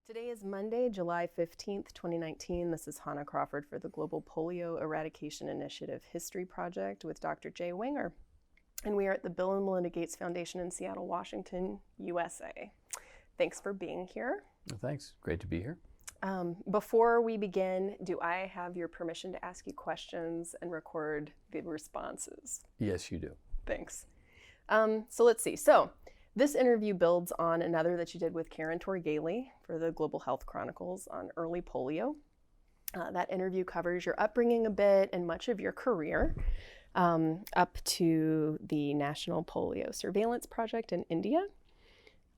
Today is Monday, July 15th, 2019. This is Hannah Crawford for the Global Polio Eradication Initiative History Project with Dr. Jay Wenger. And we are at the Bill and Melinda Gates Foundation in Seattle, Washington, USA. Thanks for being here. Thanks. Great to be here. Before we begin, do I have your permission to ask you questions and record the responses? Yes, you do. Thanks. So let's see. This interview builds on another that you did with Karen Torgaley for the Global Health Chronicles on early polio. That interview covers your upbringing a bit and much of your career up to the National Polio Surveillance Project in India.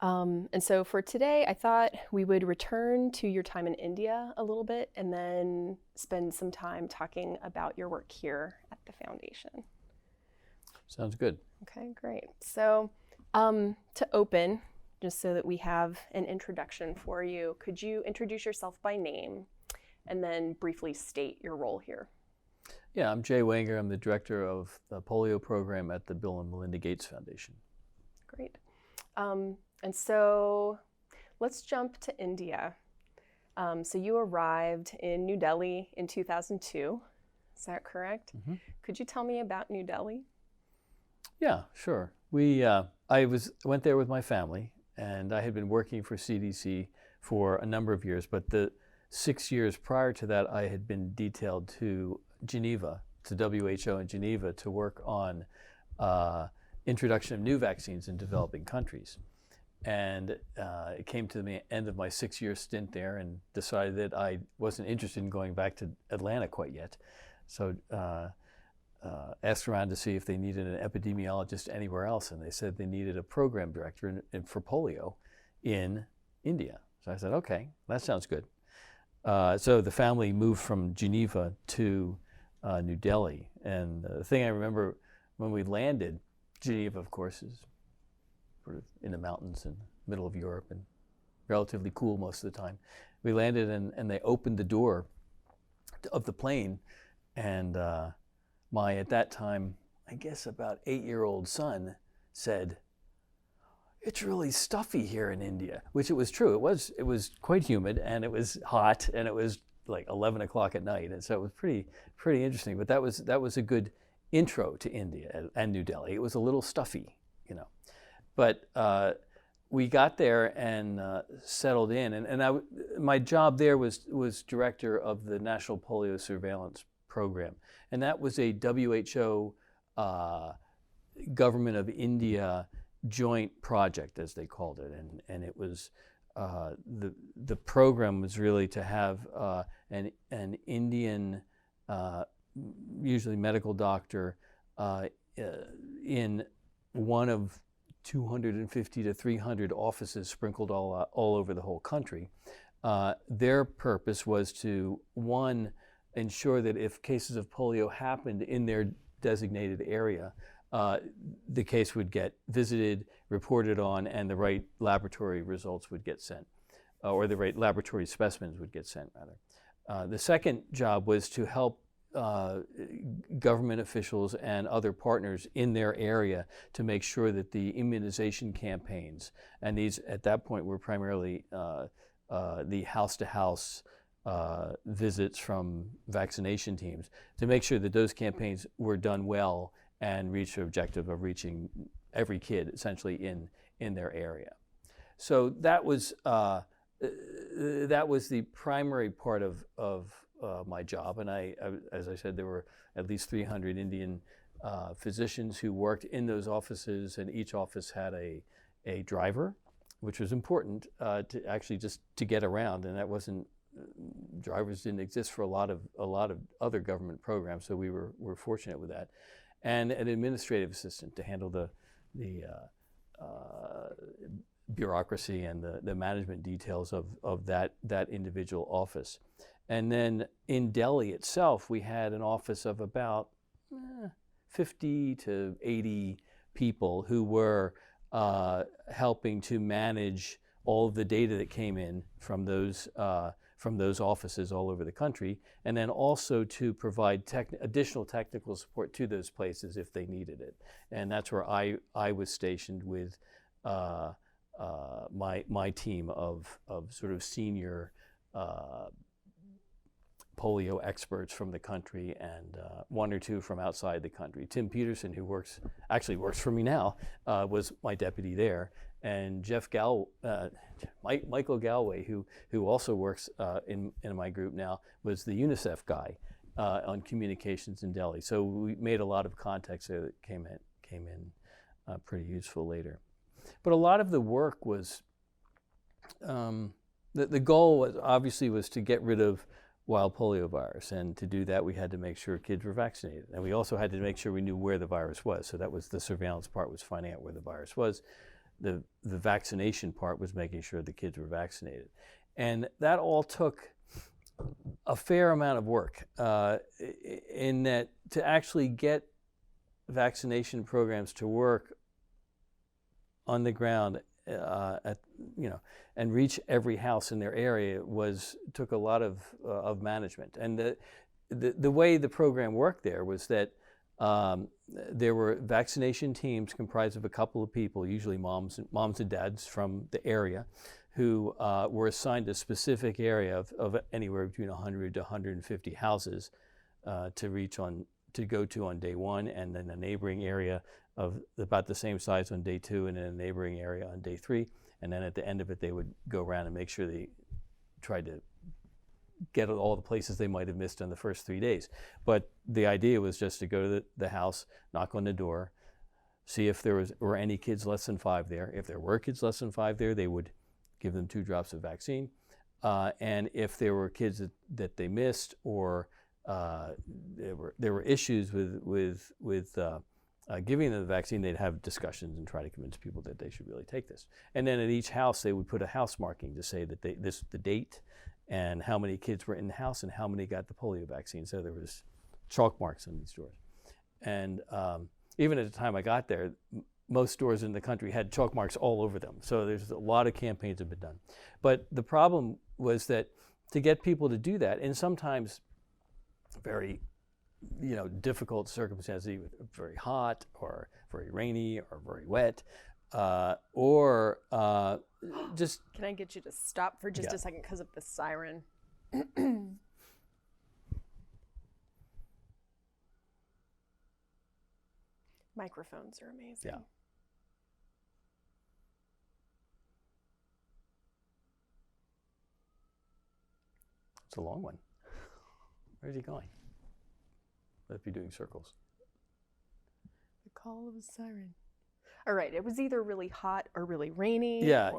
And so for today, I thought we would return to your time in India a little bit and then spend some time talking about your work here at the foundation. Sounds good. Okay, great. So to open, just so that we have an introduction for you, could you introduce yourself by name and then briefly state your role here? Yeah, I'm Jay Wenger. I'm the director of the polio program at the Bill and Melinda Gates Foundation. Great. And so let's jump to India. So you arrived in New Delhi in 2002. Is that correct? Mm-hmm. Could you tell me about New Delhi? Yeah, sure. I went there with my family, and I had been working for CDC for a number of years, but the 6 years prior to that, I had been detailed to Geneva, to WHO in Geneva, to work on introduction of new vaccines in developing countries. And it came to the end of my 6-year stint there and decided that I wasn't interested in going back to Atlanta quite yet. So asked around to see if they needed an epidemiologist anywhere else, and they said they needed a program director for polio in India. So I said, okay, that sounds good. So the family moved from Geneva to New Delhi. And the thing I remember when we landed, Geneva, of course, is sort of in the mountains in the middle of Europe and relatively cool most of the time. We landed and they opened the door of the plane, and my, at that time, I guess about 8-year-old son said, "It's really stuffy here in India," which it was true. It was quite humid, and it was hot, and it was like 11 o'clock at night, and so it was pretty interesting. But that was a good intro to India and New Delhi. It was a little stuffy, you know, but we got there and settled in, and my job there was director of the National Polio Surveillance Program, and that was a WHO Government of India joint project, as they called it, and it was the program was really to have an Indian, usually medical doctor, in one of 250 to 300 offices sprinkled all over the whole country. Their purpose was to, one, ensure that if cases of polio happened in their designated area, the case would get visited, reported on, and the right laboratory results would get sent, or the right laboratory specimens would get sent, rather. The second job was to help government officials and other partners in their area to make sure that the immunization campaigns, and these at that point were primarily the house-to-house visits from vaccination teams, to make sure that those campaigns were done well and reached the objective of reaching every kid essentially in their area. So that was the primary part of my job, and as I said, there were at least 300 Indian physicians who worked in those offices, and each office had a driver, which was important to actually just to get around, and that wasn't. Drivers didn't exist for a lot of other government programs, so we were fortunate with that, and an administrative assistant to handle the bureaucracy and the management details of that individual office. And then in Delhi itself, we had an office of about 50 to 80 people who were helping to manage all of the data that came in from those offices all over the country, and then also to provide additional technical support to those places if they needed it. And that's where I was stationed with my team of sort of senior polio experts from the country, and one or two from outside the country. Tim Peterson, who actually works for me now, was my deputy there, and Michael Galway, who also works in my group now, was the UNICEF guy on communications in Delhi. So we made a lot of contacts there that came in pretty useful later. But a lot of the work was, the goal was obviously to get rid of wild polio virus, and to do that we had to make sure kids were vaccinated, and we also had to make sure we knew where the virus was. So that was the surveillance part, was finding out where the virus was. The vaccination part was making sure the kids were vaccinated, and that all took a fair amount of work in that to actually get vaccination programs to work on the ground and reach every house in their area took a lot of management. And the way the program worked there was that there were vaccination teams comprised of a couple of people, usually moms and dads from the area, who were assigned a specific area of anywhere between 100 to 150 houses to go to on day one, and then a neighboring area of about the same size on day two, and then a neighboring area on day three. And then at the end of it, they would go around and make sure they tried to get all the places they might have missed on the first 3 days. But the idea was just to go to the house, knock on the door, see if there were any kids less than 5 there. If there were kids less than 5 there, they would give them 2 drops of vaccine. And if there were kids that they missed, or there were issues with giving them the vaccine, they'd have discussions and try to convince people that they should really take this. And then at each house, they would put a house marking to say that the date and how many kids were in the house and how many got the polio vaccine. So there was chalk marks on these doors. And even at the time I got there, most stores in the country had chalk marks all over them. So there's a lot of campaigns have been done. But the problem was that to get people to do that, and sometimes very difficult circumstances, either very hot or very rainy or very wet, or just... Can I get you to stop for just a second because of the siren? Microphones are amazing. Yeah. It's a long one. Where's he going? Let's be doing circles. The call of a siren. All right, it was either really hot or really rainy. Yeah.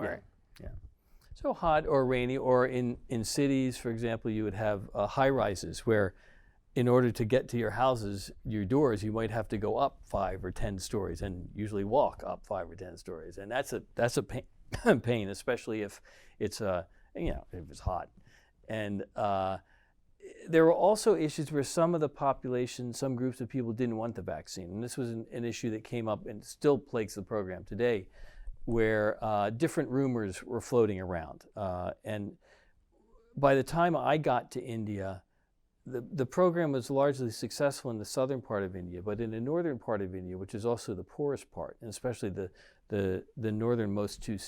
So hot or rainy, or in cities, for example, you would have high rises where, in order to get to your houses, your doors, you might have to go up 5 or 10 stories, and usually walk up 5 or 10 stories, and that's a pain, especially if it's if it's hot. And there were also issues where some of the population, some groups of people didn't want the vaccine. And this was an issue that came up and still plagues the program today, where different rumors were floating around. And by the time I got to India, the program was largely successful in the southern part of India, but in the northern part of India, which is also the poorest part, and especially the northernmost 2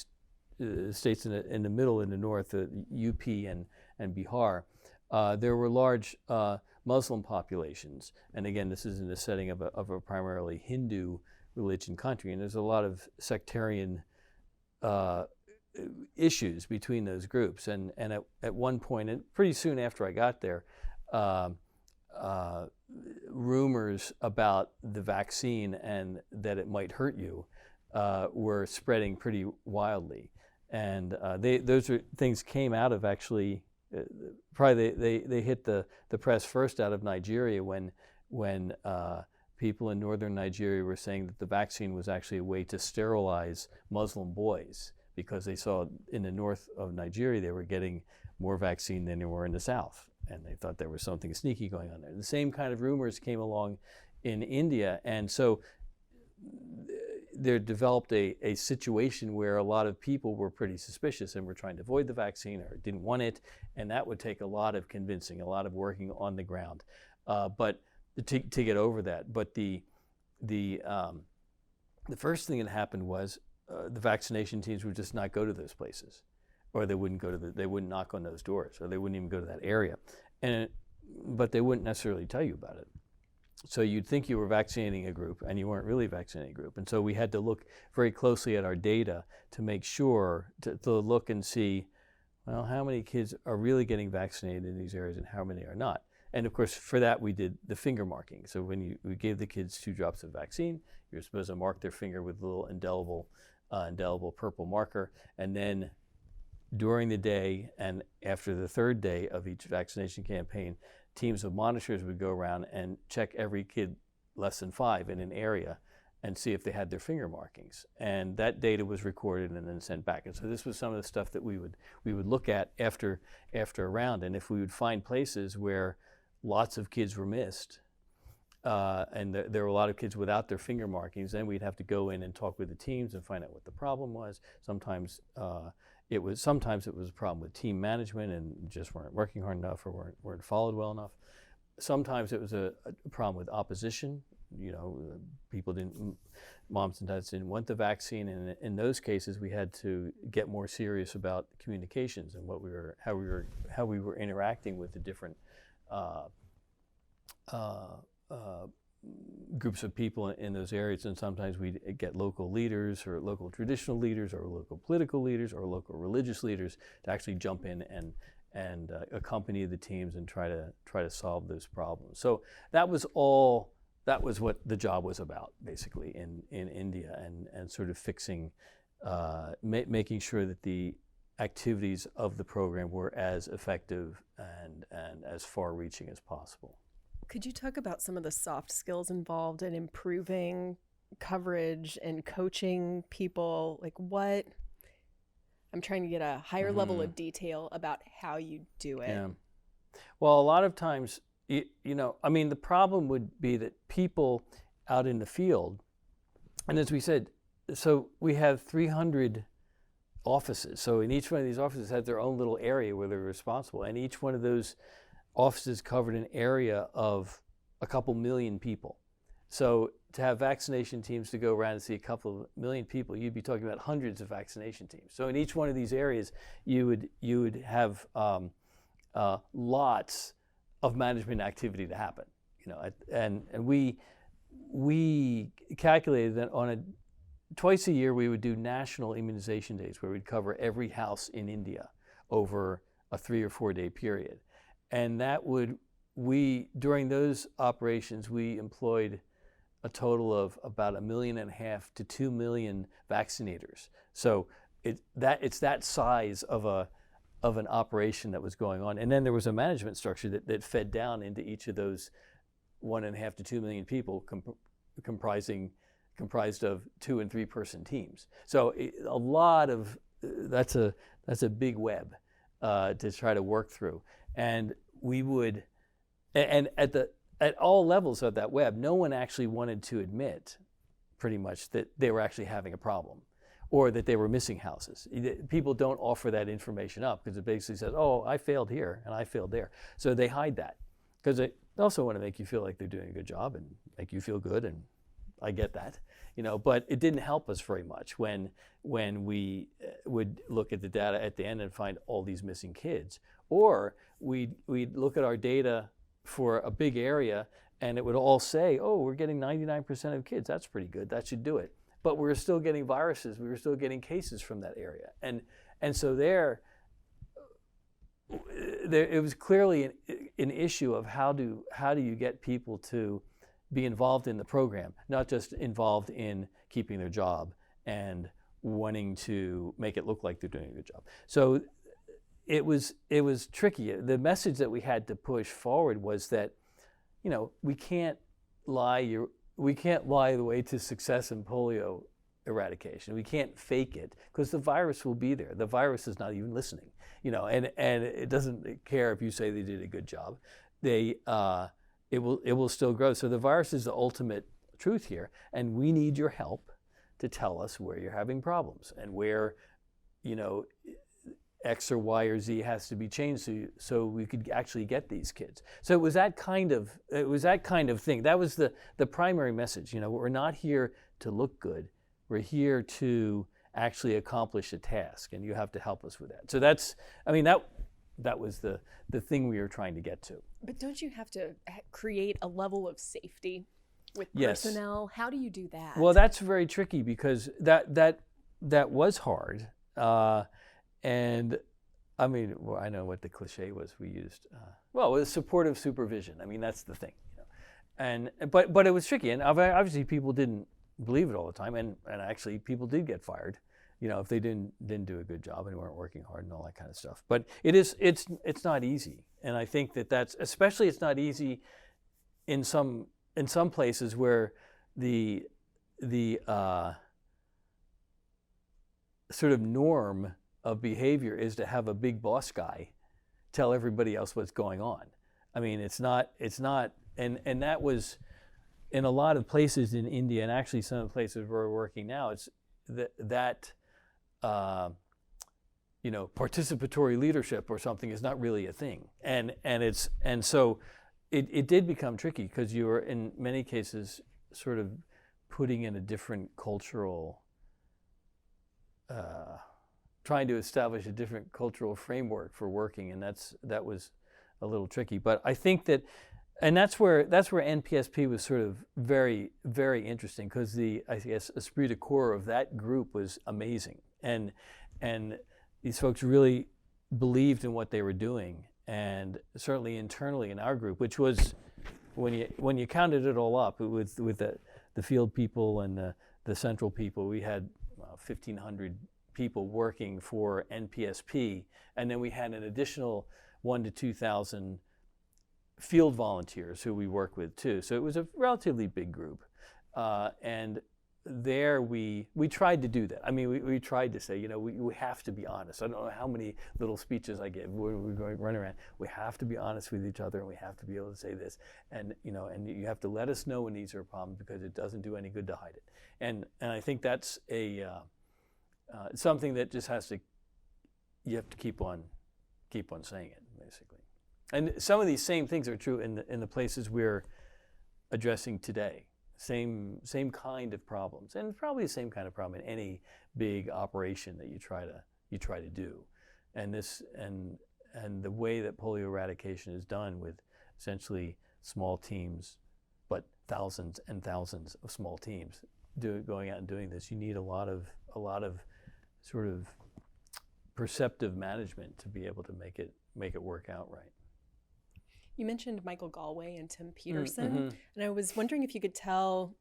states in the middle, in the north, UP and Bihar, there were large Muslim populations. And again, this is in the setting of a primarily Hindu religion country, and there's a lot of sectarian issues between those groups. And at one point, and pretty soon after I got there, rumors about the vaccine and that it might hurt you were spreading pretty wildly. And those things came out of actually, probably they hit the press first out of Nigeria when people in northern Nigeria were saying that the vaccine was actually a way to sterilize Muslim boys, because they saw in the north of Nigeria they were getting more vaccine than they were in the south, and they thought there was something sneaky going on there. The same kind of rumors came along in India, and so there developed a situation where a lot of people were pretty suspicious and were trying to avoid the vaccine or didn't want it, and that would take a lot of convincing, a lot of working on the ground, but to get over that. But the first thing that happened was the vaccination teams would just not go to those places, or they wouldn't knock on those doors, or they wouldn't even go to that area, but they wouldn't necessarily tell you about it. So you'd think you were vaccinating a group, and you weren't really vaccinating a group. And so we had to look very closely at our data to make sure to look and see, well, how many kids are really getting vaccinated in these areas and how many are not. And of course, for that, we did the finger marking. So when we gave the kids 2 drops of vaccine, you're supposed to mark their finger with a little indelible purple marker. And then during the day and after the 3rd day of each vaccination campaign, teams of monitors would go around and check every kid less than 5 in an area and see if they had their finger markings. And that data was recorded and then sent back. And so this was some of the stuff that we would look at after a round. And if we would find places where lots of kids were missed, and there were a lot of kids without their finger markings, then we'd have to go in and talk with the teams and find out what the problem was. Sometimes it was a problem with team management and just weren't working hard enough or weren't followed well enough. Sometimes it was a problem with opposition. Moms and dads didn't want the vaccine, and in those cases we had to get more serious about communications and how we were interacting with the different groups of people in those areas. And sometimes we'd get local leaders or local traditional leaders or local political leaders or local religious leaders to actually jump in and accompany the teams and try to solve those problems. So that was what the job was about, basically, in India, and sort of fixing, making sure that the activities of the program were as effective and as far-reaching as possible. Could you talk about some of the soft skills involved in improving coverage and coaching people? Like what? I'm trying to get a higher level of detail about how you do it. Yeah. Well, a lot of times, the problem would be that people out in the field, and as we said, so we have 300 offices. So in each one of these offices had their own little area where they're responsible, and each one of those offices covered an area of a couple million people. So to have vaccination teams to go around and see a couple of million people, you'd be talking about hundreds of vaccination teams. So in each one of these areas, you would have lots of management activity to happen. And we calculated that twice a year we would do national immunization days where we'd cover every house in India over a 3 or 4 day period. And during those operations, we employed a total of about 1.5 million to 2 million vaccinators. So it's that size of an operation that was going on. And then there was a management structure that fed down into each of those 1.5 to 2 million people, comprised of 2 and 3 person teams. So that's a big web to try to work through. And we would, and at all levels of that web, no one actually wanted to admit, pretty much, that they were actually having a problem, or that they were missing houses. People don't offer that information up because it basically says, "Oh, I failed here and I failed there." So they hide that because they also want to make you feel like they're doing a good job and make you feel good. And I get that, but it didn't help us very much when we would look at the data at the end and find all these missing kids. Or we'd look at our data for a big area and it would all say, "Oh, we're getting 99% of kids. That's pretty good. That should do it." But we were still getting viruses. We were still getting cases from that area. And so there it was clearly an issue of how do you get people to be involved in the program, not just involved in keeping their job and wanting to make it look like they're doing a good job. So it was tricky. The message that we had to push forward was that, we can't lie the way to success in polio eradication. We can't fake it because the virus will be there. The virus is not even listening, and it doesn't care if you say they did a good job. It will still grow. So the virus is the ultimate truth here, and we need your help to tell us where you're having problems and where, X or Y or Z has to be changed so we could actually get these kids. So it was that kind of thing. That was the primary message. We're not here to look good. We're here to actually accomplish a task, and you have to help us with that. So that's, I mean, that was the thing we were trying to get to. But don't you have to create a level of safety with Yes. personnel? How do you do that? Well, that's very tricky because that was hard. And I mean, well, I know what the cliche was we used. Well, it was supportive supervision. I mean, that's the thing. And but it was tricky, and obviously people didn't believe it all the time, and actually people did get fired, if they didn't do a good job and weren't working hard and all that kind of stuff. But it's not easy, and I think that's especially it's not easy in some places where the sort of norm of behavior is to have a big boss guy tell everybody else what's going on. I mean, it's not. And that was in a lot of places in India, and actually some of the places where we're working now, it's that participatory leadership or something is not really a thing. And so it did become tricky because you were in many cases sort of putting in a different cultural, trying to establish a different cultural framework for working, and that was a little tricky. But I think that. And that's where NPSP was sort of very, very interesting because I guess esprit de corps of that group was amazing, and these folks really believed in what they were doing, and certainly internally in our group, which was when you counted it all up with the field people and the central people, we had 1,500 people working for NPSP, and then we had an additional 1,000 to 2,000 field volunteers who we work with too. So it was a relatively big group. And there we tried to do that. I mean, we tried to say, we have to be honest. I don't know how many little speeches I give. We're going to run around. We have to be honest with each other, and we have to be able to say this. And, and you have to let us know when these are problems because it doesn't do any good to hide it. And I think that's something that just you have to keep on saying it, basically. And some of these same things are true in the places we're addressing today. Same kind of problems, and probably the same kind of problem in any big operation that you try to do. And the way that polio eradication is done with essentially small teams, but thousands and thousands of small teams going out and doing this, you need a lot of sort of perceptive management to be able to make it work out right. You mentioned Michael Galway and Tim Peterson, and I was wondering if you could tell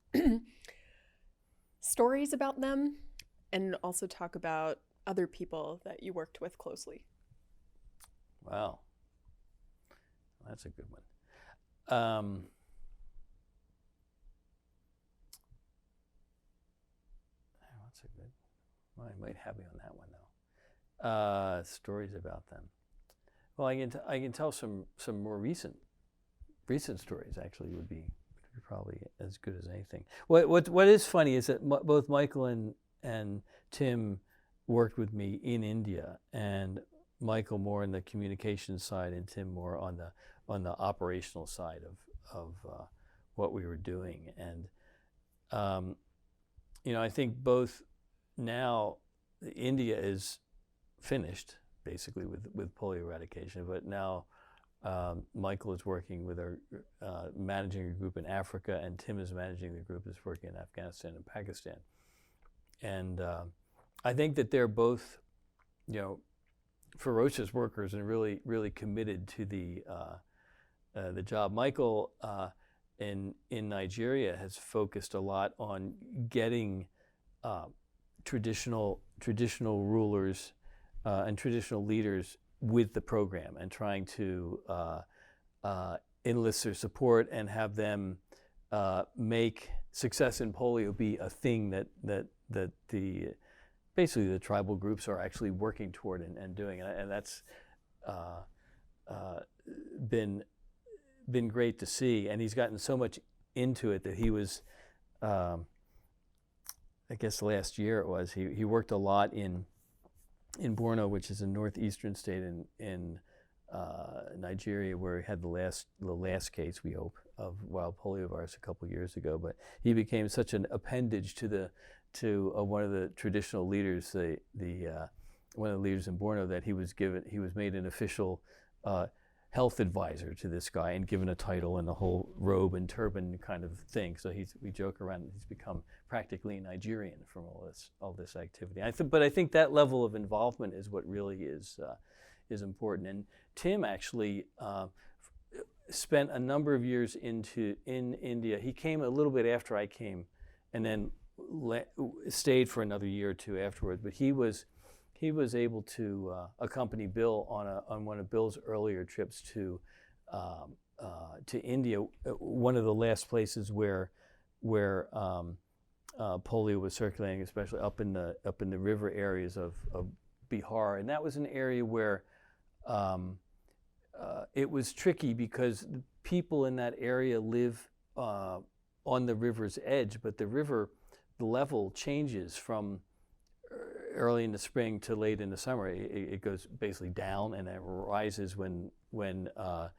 stories about them and also talk about other people that you worked with closely. Wow. That's a good one. That's a good. Well, I might have you on that one though. Stories about them. Well, I can tell some more recent stories. Actually, would be probably as good as anything. What is funny is that both Michael and Tim worked with me in India, and Michael more on the communications side, and Tim more on the operational side of what we were doing. And I think both now India is finished basically with polio eradication, but now Michael is working with our managing a group in Africa, and Tim is managing the group that's working in Afghanistan and Pakistan. And I think that they're both, ferocious workers and really, really committed to the job. Michael in Nigeria has focused a lot on getting traditional rulers and traditional leaders with the program, and trying to enlist their support and have them make success in polio be a thing that the basically the tribal groups are actually working toward and doing, and that's been great to see. And he's gotten so much into it that he was, I guess last year it was, he worked a lot in Borno, which is a northeastern state in Nigeria, where he had the last case, we hope, of wild polio virus a couple years ago. But he became such an appendage to to one of the traditional leaders, one of the leaders in Borno, that he was made an official health advisor to this guy and given a title and the whole robe and turban kind of thing. So we joke around that he's become practically Nigerian from all this activity. But I think that level of involvement is what really is important. And Tim actually spent a number of years in India. He came a little bit after I came, and then stayed for another year or two afterwards. But he was able to accompany Bill on one of Bill's earlier trips to India, one of the last places where polio was circulating, especially up in the river areas of Bihar, and that was an area where it was tricky because the people in that area live on the river's edge, but the level changes from early in the spring to late in the summer. It goes basically down and it rises when the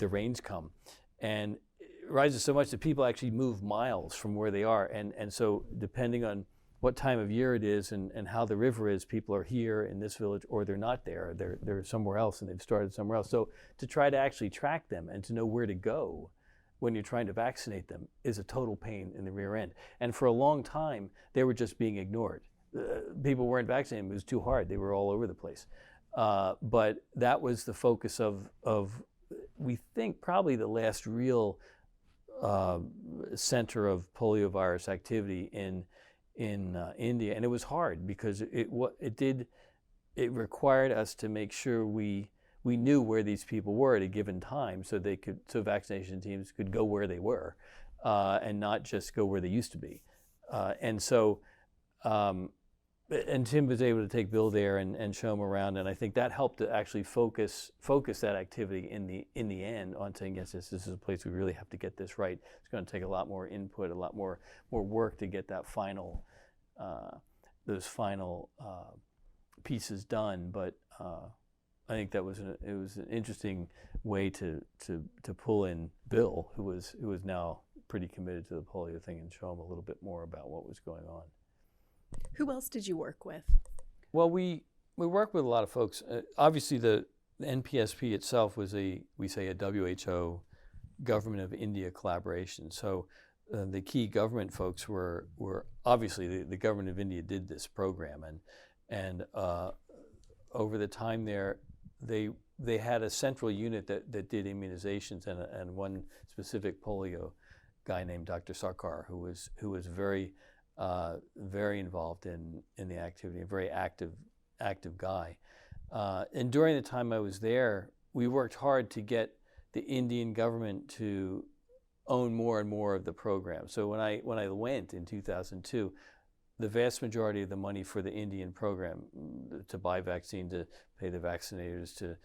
rains come, and it rises so much that people actually move miles from where they are, and so depending on what time of year it is and how the river is, people are here in this village or they're not there. They're somewhere else and they've started somewhere else. So to try to actually track them and to know where to go when you're trying to vaccinate them is a total pain in the rear end. And for a long time, they were just being ignored. People weren't vaccinated. It was too hard. They were all over the place. But that was the focus of we think, probably the last real center of poliovirus activity in India. And it was hard because it required us to make sure we knew where these people were at a given time, so vaccination teams could go where they were, and not just go where they used to be. And Tim was able to take Bill there and show him around, and I think that helped to actually focus that activity in the end on saying, yes, this is a place we really have to get this right. It's going to take a lot more input, a lot more work to get that those final pieces done, but. I think it was an interesting way to pull in Bill, who was now pretty committed to the polio thing, and show him a little bit more about what was going on. Who else did you work with? Well, we worked with a lot of folks. Obviously, the NPSP itself was a WHO Government of India collaboration. So the key government folks were obviously the Government of India did this program, and over the time there, they had a central unit that did immunizations, and one specific polio guy named Dr. Sarkar, who was very involved in the activity, a very active guy. And during the time I was there, we worked hard to get the Indian government to own more and more of the program. So when I went in 2002, the vast majority of the money for the Indian program, to buy vaccine, to pay the vaccinators, to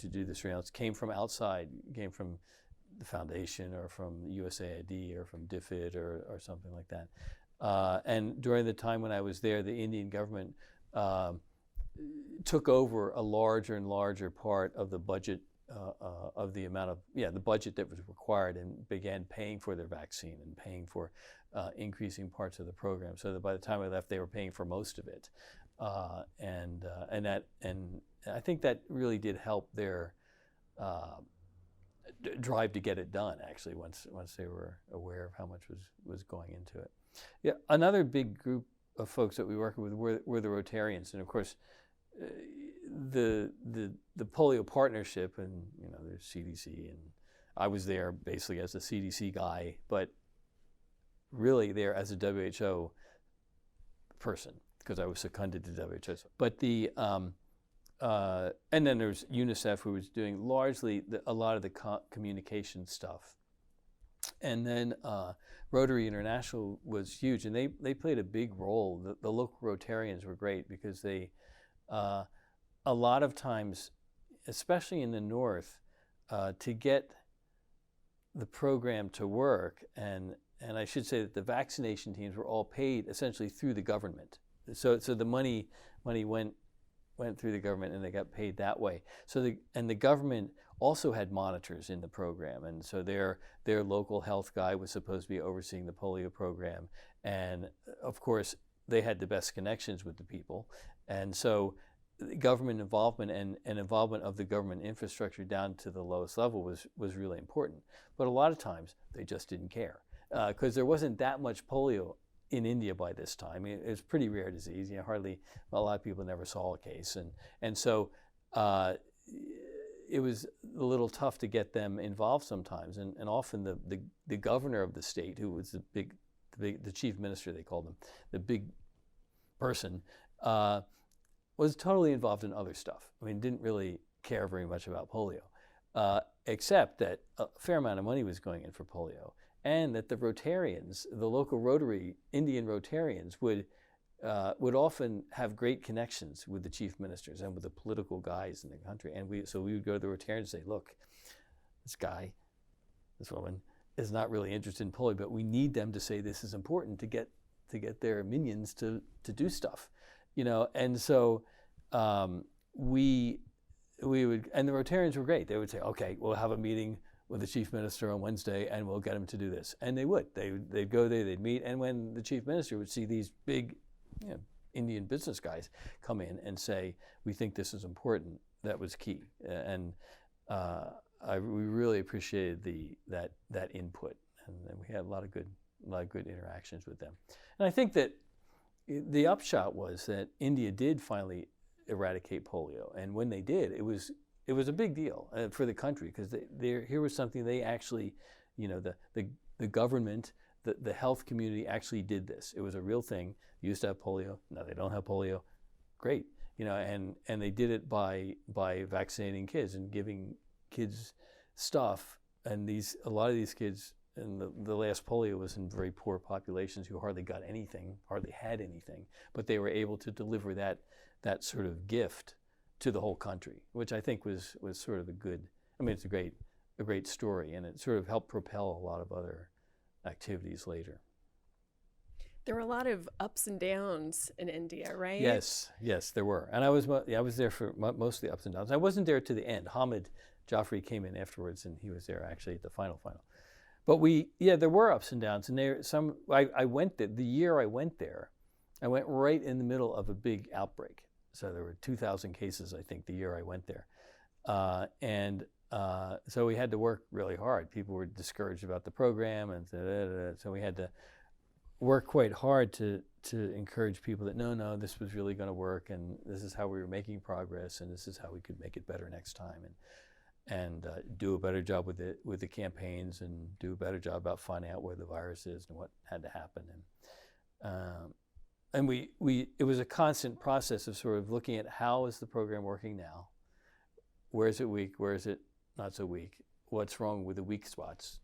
do the surveillance, came from outside, came from the foundation or from USAID or from DFID or something like that. And during the time when I was there, the Indian government took over a larger and larger part of the budget, of the amount of the budget that was required, and began paying for their vaccine and paying for increasing parts of the program, so that by the time I left, they were paying for most of it, and I think that really did help their drive to get it done. Actually, once they were aware of how much was going into it. Yeah, another big group of folks that we worked with were the Rotarians, and of course, the Polio Partnership, and there's CDC, and I was there basically as a CDC guy, but really there as a WHO person because I was seconded to WHO. But and then there's UNICEF, who was doing largely a lot of the communication stuff, and then Rotary International was huge, and they played a big role. The local Rotarians were great because they a lot of times, especially in the north, to get the program to work, and I should say that the vaccination teams were all paid essentially through the government. So the money went through the government, and they got paid that way. So the government also had monitors in the program, and so their local health guy was supposed to be overseeing the polio program, and of course they had the best connections with the people, and so government involvement and involvement of the government infrastructure down to the lowest level was really important. But a lot of times they just didn't care because there wasn't that much polio in India by this time. It's a pretty rare disease. Hardly a lot of people never saw a case, and so it was a little tough to get them involved sometimes. And often the governor of the state, who was the chief minister, they called him, the big person, was totally involved in other stuff. Didn't really care very much about polio, except that a fair amount of money was going in for polio, and that the Rotarians, the local Rotary Indian Rotarians, would often have great connections with the chief ministers and with the political guys in the country. And we would go to the Rotarians and say, look, this woman is not really interested in polio, but we need them to say this is important to get their minions to do stuff. And so we would, and the Rotarians were great. They would say, okay, we'll have a meeting with the chief minister on Wednesday, and we'll get him to do this. And they would. They'd go there, they'd meet, and when the chief minister would see these big Indian business guys come in and say, we think this is important, that was key. And we really appreciated that input, and we had a lot of good interactions with them. And I think that the upshot was that India did finally eradicate polio, and when they did, it was a big deal for the country, because here was something they actually, the government, the health community actually did this. It was a real thing. They used to have polio. Now they don't have polio. Great, and they did it by vaccinating kids and giving kids stuff. And a lot of these kids, and the last polio was in very poor populations who hardly got anything, hardly had anything, but they were able to deliver that sort of gift to the whole country, which I think was sort of a good. It's a great story, and it sort of helped propel a lot of other activities later. There were a lot of ups and downs in India, right? Yes, there were, and I was there for most of the ups and downs. I wasn't there to the end. Hamid Jaffrey came in afterwards, and he was there actually at the final. But there were ups and downs, and I went there the year I went there. I went right in the middle of a big outbreak. So there were 2,000 cases, I think, the year I went there. So we had to work really hard. People were discouraged about the program, and so we had to work quite hard to encourage people that no, this was really going to work, and this is how we were making progress, and this is how we could make it better next time, and do a better job with the campaigns, and do a better job about finding out where the virus is and what had to happen. And it was a constant process of sort of looking at how is the program working now, where is it weak, where is it not so weak, what's wrong with the weak spots,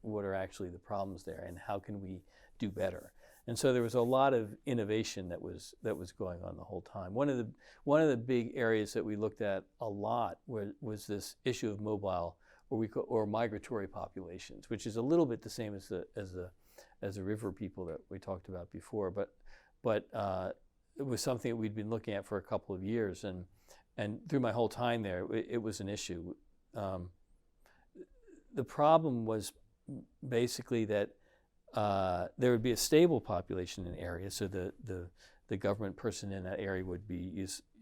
what are actually the problems there, and how can we do better. And so there was a lot of innovation that was going on the whole time. One of the big areas that we looked at a lot was this issue of mobile or migratory populations, which is a little bit the same as the river people that we talked about before, but it was something that we'd been looking at for a couple of years, and through my whole time there, it was an issue. The problem was basically that there would be a stable population in an area, so the government person in that area would be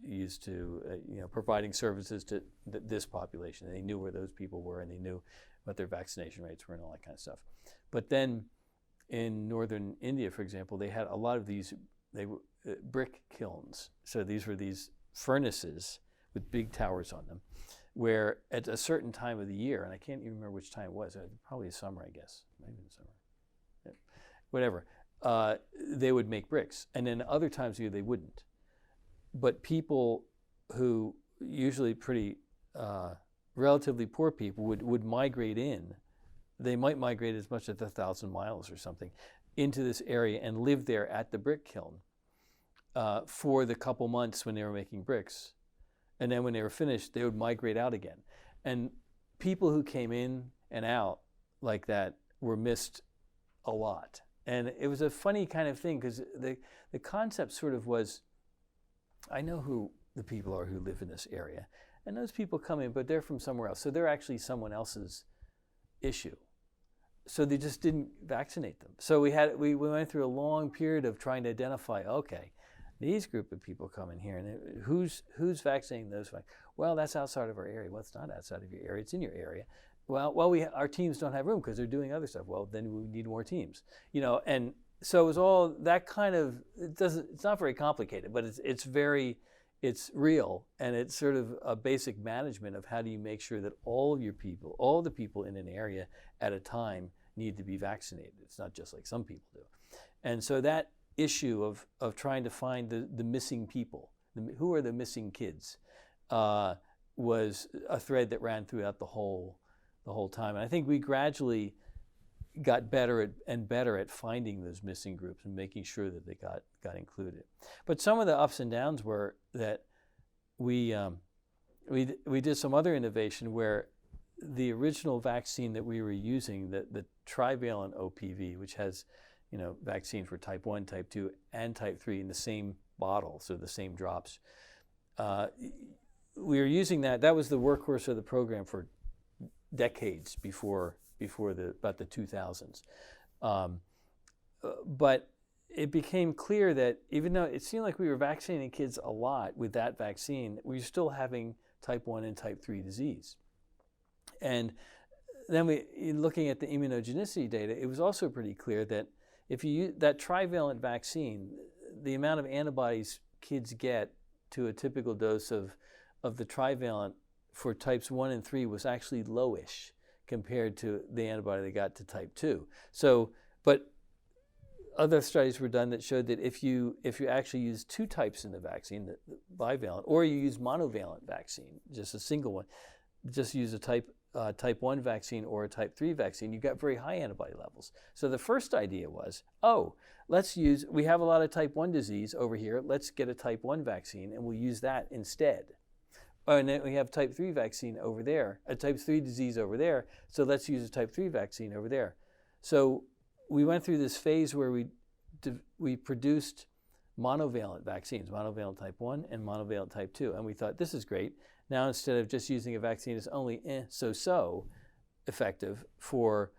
used to providing services to this population. And they knew where those people were, and they knew what their vaccination rates were and all that kind of stuff. But then in northern India, for example, they had a lot of these brick kilns. So these were these furnaces with big towers on them, where at a certain time of the year, and I can't even remember which time it was, probably summer, I guess, maybe in summer. Whatever, they would make bricks. And then other times of the year they wouldn't. But people who usually pretty relatively poor people would migrate in. They might migrate as much as 1,000 miles or something into this area and live there at the brick kiln for the couple months when they were making bricks. And then when they were finished, they would migrate out again. And people who came in and out like that were missed a lot. And it was a funny kind of thing, because the concept sort of was, I know who the people are who live in this area, and those people come in, but they're from somewhere else. So they're actually someone else's issue. So they just didn't vaccinate them. So we went through a long period of trying to identify, okay, these group of people come in here, and who's vaccinating those? Well, that's outside of our area. Well, it's not outside of your area. It's in your area. Well, our teams don't have room because they're doing other stuff. Well, then we need more teams, and so it was all that kind of, it's not very complicated, but it's real, and it's sort of a basic management of how do you make sure that all the people in an area at a time need to be vaccinated. It's not just like some people do. And so that issue of trying to find the missing people, who are the missing kids, was a thread that ran throughout the whole time. And I think we gradually got better at finding those missing groups and making sure that they got included. But some of the ups and downs were that we did some other innovation where the original vaccine that we were using, the trivalent OPV, which has vaccine for type 1, type 2, and type 3 in the same bottle, so the same drops. We were using that. That was the workhorse of the program for decades before about the 2000s. But it became clear that even though it seemed like we were vaccinating kids a lot with that vaccine, we were still having type 1 and type 3 disease. And then looking at the immunogenicity data, it was also pretty clear that if you use that trivalent vaccine, the amount of antibodies kids get to a typical dose of the trivalent for types 1 and 3 was actually lowish compared to the antibody they got to type 2. So, but other studies were done that showed that if you actually use two types in the vaccine, the bivalent, or you use monovalent vaccine, just a single one, just use a type 1 vaccine or a type 3 vaccine, you got very high antibody levels. So the first idea was, we have a lot of type 1 disease over here, let's get a type 1 vaccine and we'll use that instead. And then we have type 3 vaccine over there, a type 3 disease over there, so let's use a type 3 vaccine over there. So we went through this phase where we produced monovalent vaccines, monovalent type 1 and monovalent type 2, and we thought, this is great. Now instead of just using a vaccine that's only so effective for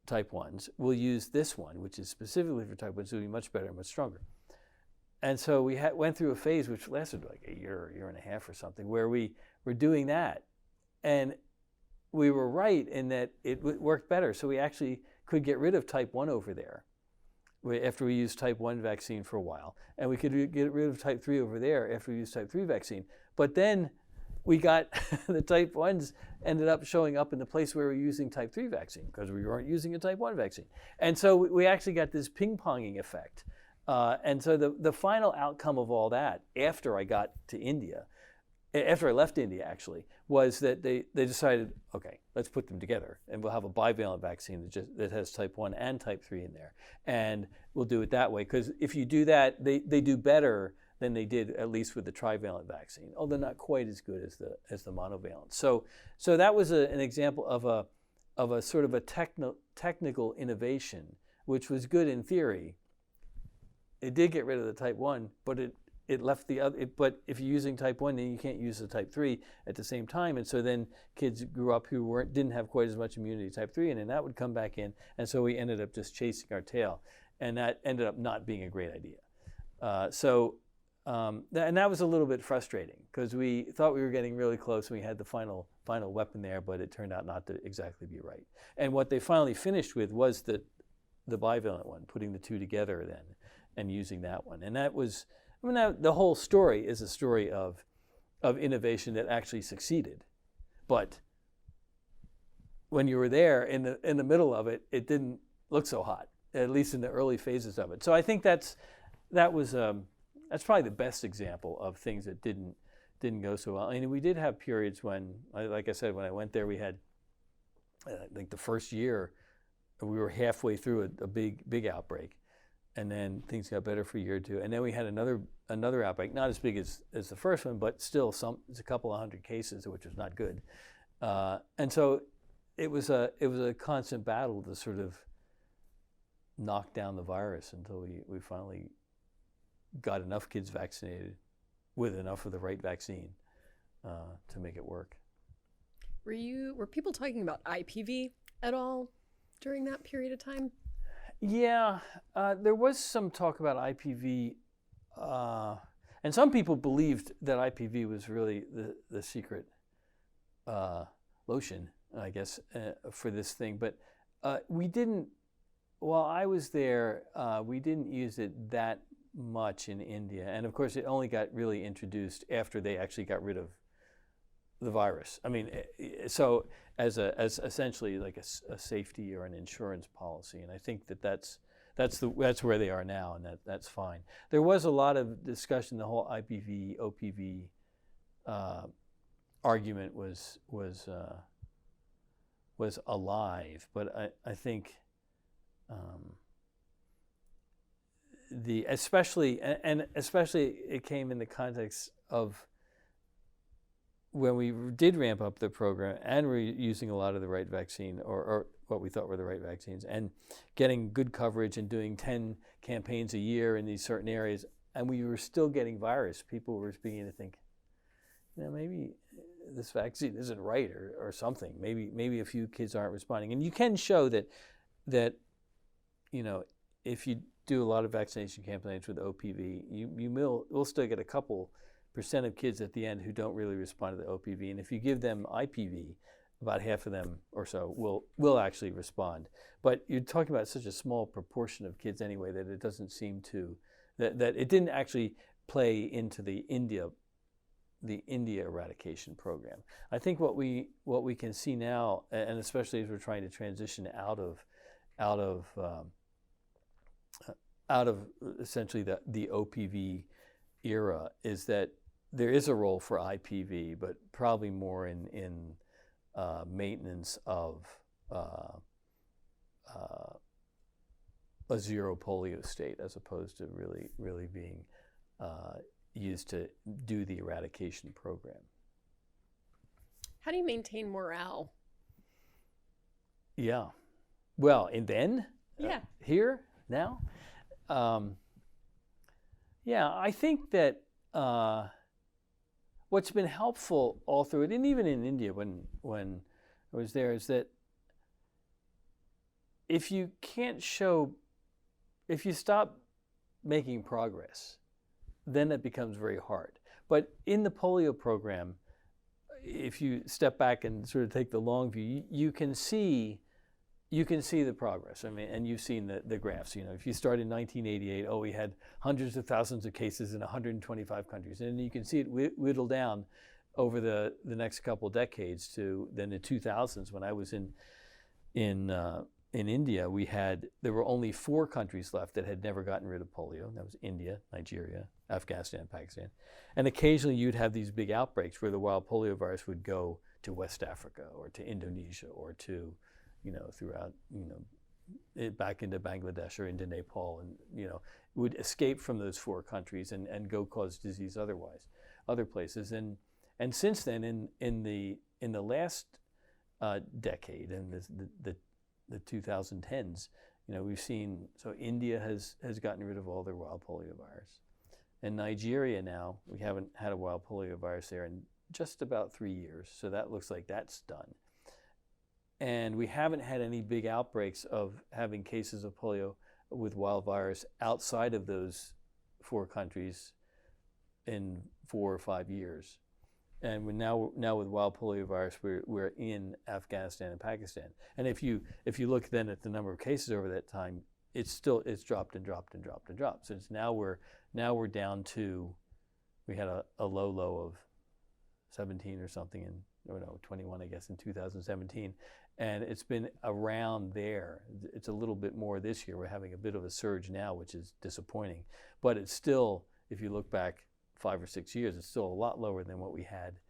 type 1s, we'll use this one, which is specifically for type 1s, so it'll be much better and much stronger. And so we went through a phase which lasted like a year and a half or something, where we were doing that. And we were right in that it worked better. So we actually could get rid of type 1 over there after we used type 1 vaccine for a while. And we could get rid of type 3 over there after we used type 3 vaccine. But then we got the type 1s ended up showing up in the place where we were using type 3 vaccine because we weren't using a type 1 vaccine. And so we actually got this ping-ponging effect. And so the final outcome of all that, after I got to India, after I left India actually, was that they decided, okay, let's put them together and we'll have a bivalent vaccine that has type 1 and type 3 in there. And we'll do it that way, because if you do that, they do better than they did at least with the trivalent vaccine, although not quite as good as the monovalent. So that was an example of a sort of a technical innovation, which was good in theory. It did get rid of the type 1, but it left the other. But if you're using type 1, then you can't use the type 3 at the same time. And so then kids grew up who didn't have quite as much immunity to type 3, and then that would come back in. And so we ended up just chasing our tail. And that ended up not being a great idea. And that was a little bit frustrating, because we thought we were getting really close and we had the final weapon there, but it turned out not to exactly be right. And what they finally finished with was the bivalent one, putting the two together then and using that one. And that was, the whole story is a story of innovation that actually succeeded. But when you were there in the middle of it, it didn't look so hot, at least in the early phases of it. So I think that's probably the best example of things that didn't go so well. I mean, we did have periods when, like I said, when I went there, we had, I think the first year, we were halfway through a big outbreak. And then things got better for a year or two. And then we had another outbreak, not as big as the first one, but still it's a couple of hundred cases, which was not good. And so it was a constant battle to sort of knock down the virus until we finally got enough kids vaccinated with enough of the right vaccine to make it work. Were people talking about IPV at all during that period of time? Yeah, there was some talk about IPV, and some people believed that IPV was really the secret lotion, I guess, for this thing. But we didn't, while I was there, we didn't use it that much in India. And of course, it only got really introduced after they actually got rid of the virus. I mean, so as essentially like a safety or an insurance policy. And I think that's where they are now, and that's fine. There was a lot of discussion. The whole IPV OPV argument was alive, but I think especially it came in the context of when we did ramp up the program and we're using a lot of the right vaccine or what we thought were the right vaccines and getting good coverage and doing 10 campaigns a year in these certain areas, and we were still getting virus. People were beginning to think, maybe this vaccine isn't right or something. Maybe a few kids aren't responding. And you can show that if you do a lot of vaccination campaigns with OPV, you will still get a couple % of kids at the end who don't really respond to the OPV. And if you give them IPV, about half of them or so will actually respond. But you're talking about such a small proportion of kids anyway that it doesn't seem to, that it didn't actually play into the India eradication program. I think what we can see now, and especially as we're trying to transition out of essentially the OPV era, is that there is a role for IPV, but probably more in maintenance of a zero polio state, as opposed to really being used to do the eradication program. How do you maintain morale? Yeah. Well, and then? Yeah. Here, now? Yeah, I think that what's been helpful all through it, and even in India when I was there, is that if you stop making progress, then it becomes very hard. But in the polio program, if you step back and sort of take the long view, you can see the progress. I mean, and you've seen the graphs. If you start in 1988, we had hundreds of thousands of cases in 125 countries, and you can see it whittle down over the next couple of decades to then the 2000s. When I was in India, there were only 4 countries left that had never gotten rid of polio. That was India, Nigeria, Afghanistan, Pakistan. And occasionally you'd have these big outbreaks where the wild polio virus would go to West Africa or to Indonesia or to, throughout, back into Bangladesh or into Nepal, and, would escape from those 4 countries and go cause disease other places. And since then, in the last decade, and the 2010s, we've seen, so India has gotten rid of all their wild polio virus. And Nigeria now, we haven't had a wild polio virus there in just about 3 years, so that looks like that's done. And we haven't had any big outbreaks of having cases of polio with wild virus outside of those 4 countries in 4 or 5 years. And now with wild polio virus, we're in Afghanistan and Pakistan. And if you look then at the number of cases over that time, it's dropped and dropped and dropped and dropped. So now we're down to, we had a low of 17 or something in 21, I guess, in 2017, and it's been around there. It's a little bit more this year. We're having a bit of a surge now, which is disappointing, but it's still, if you look back 5 or 6 years, it's still a lot lower than what we had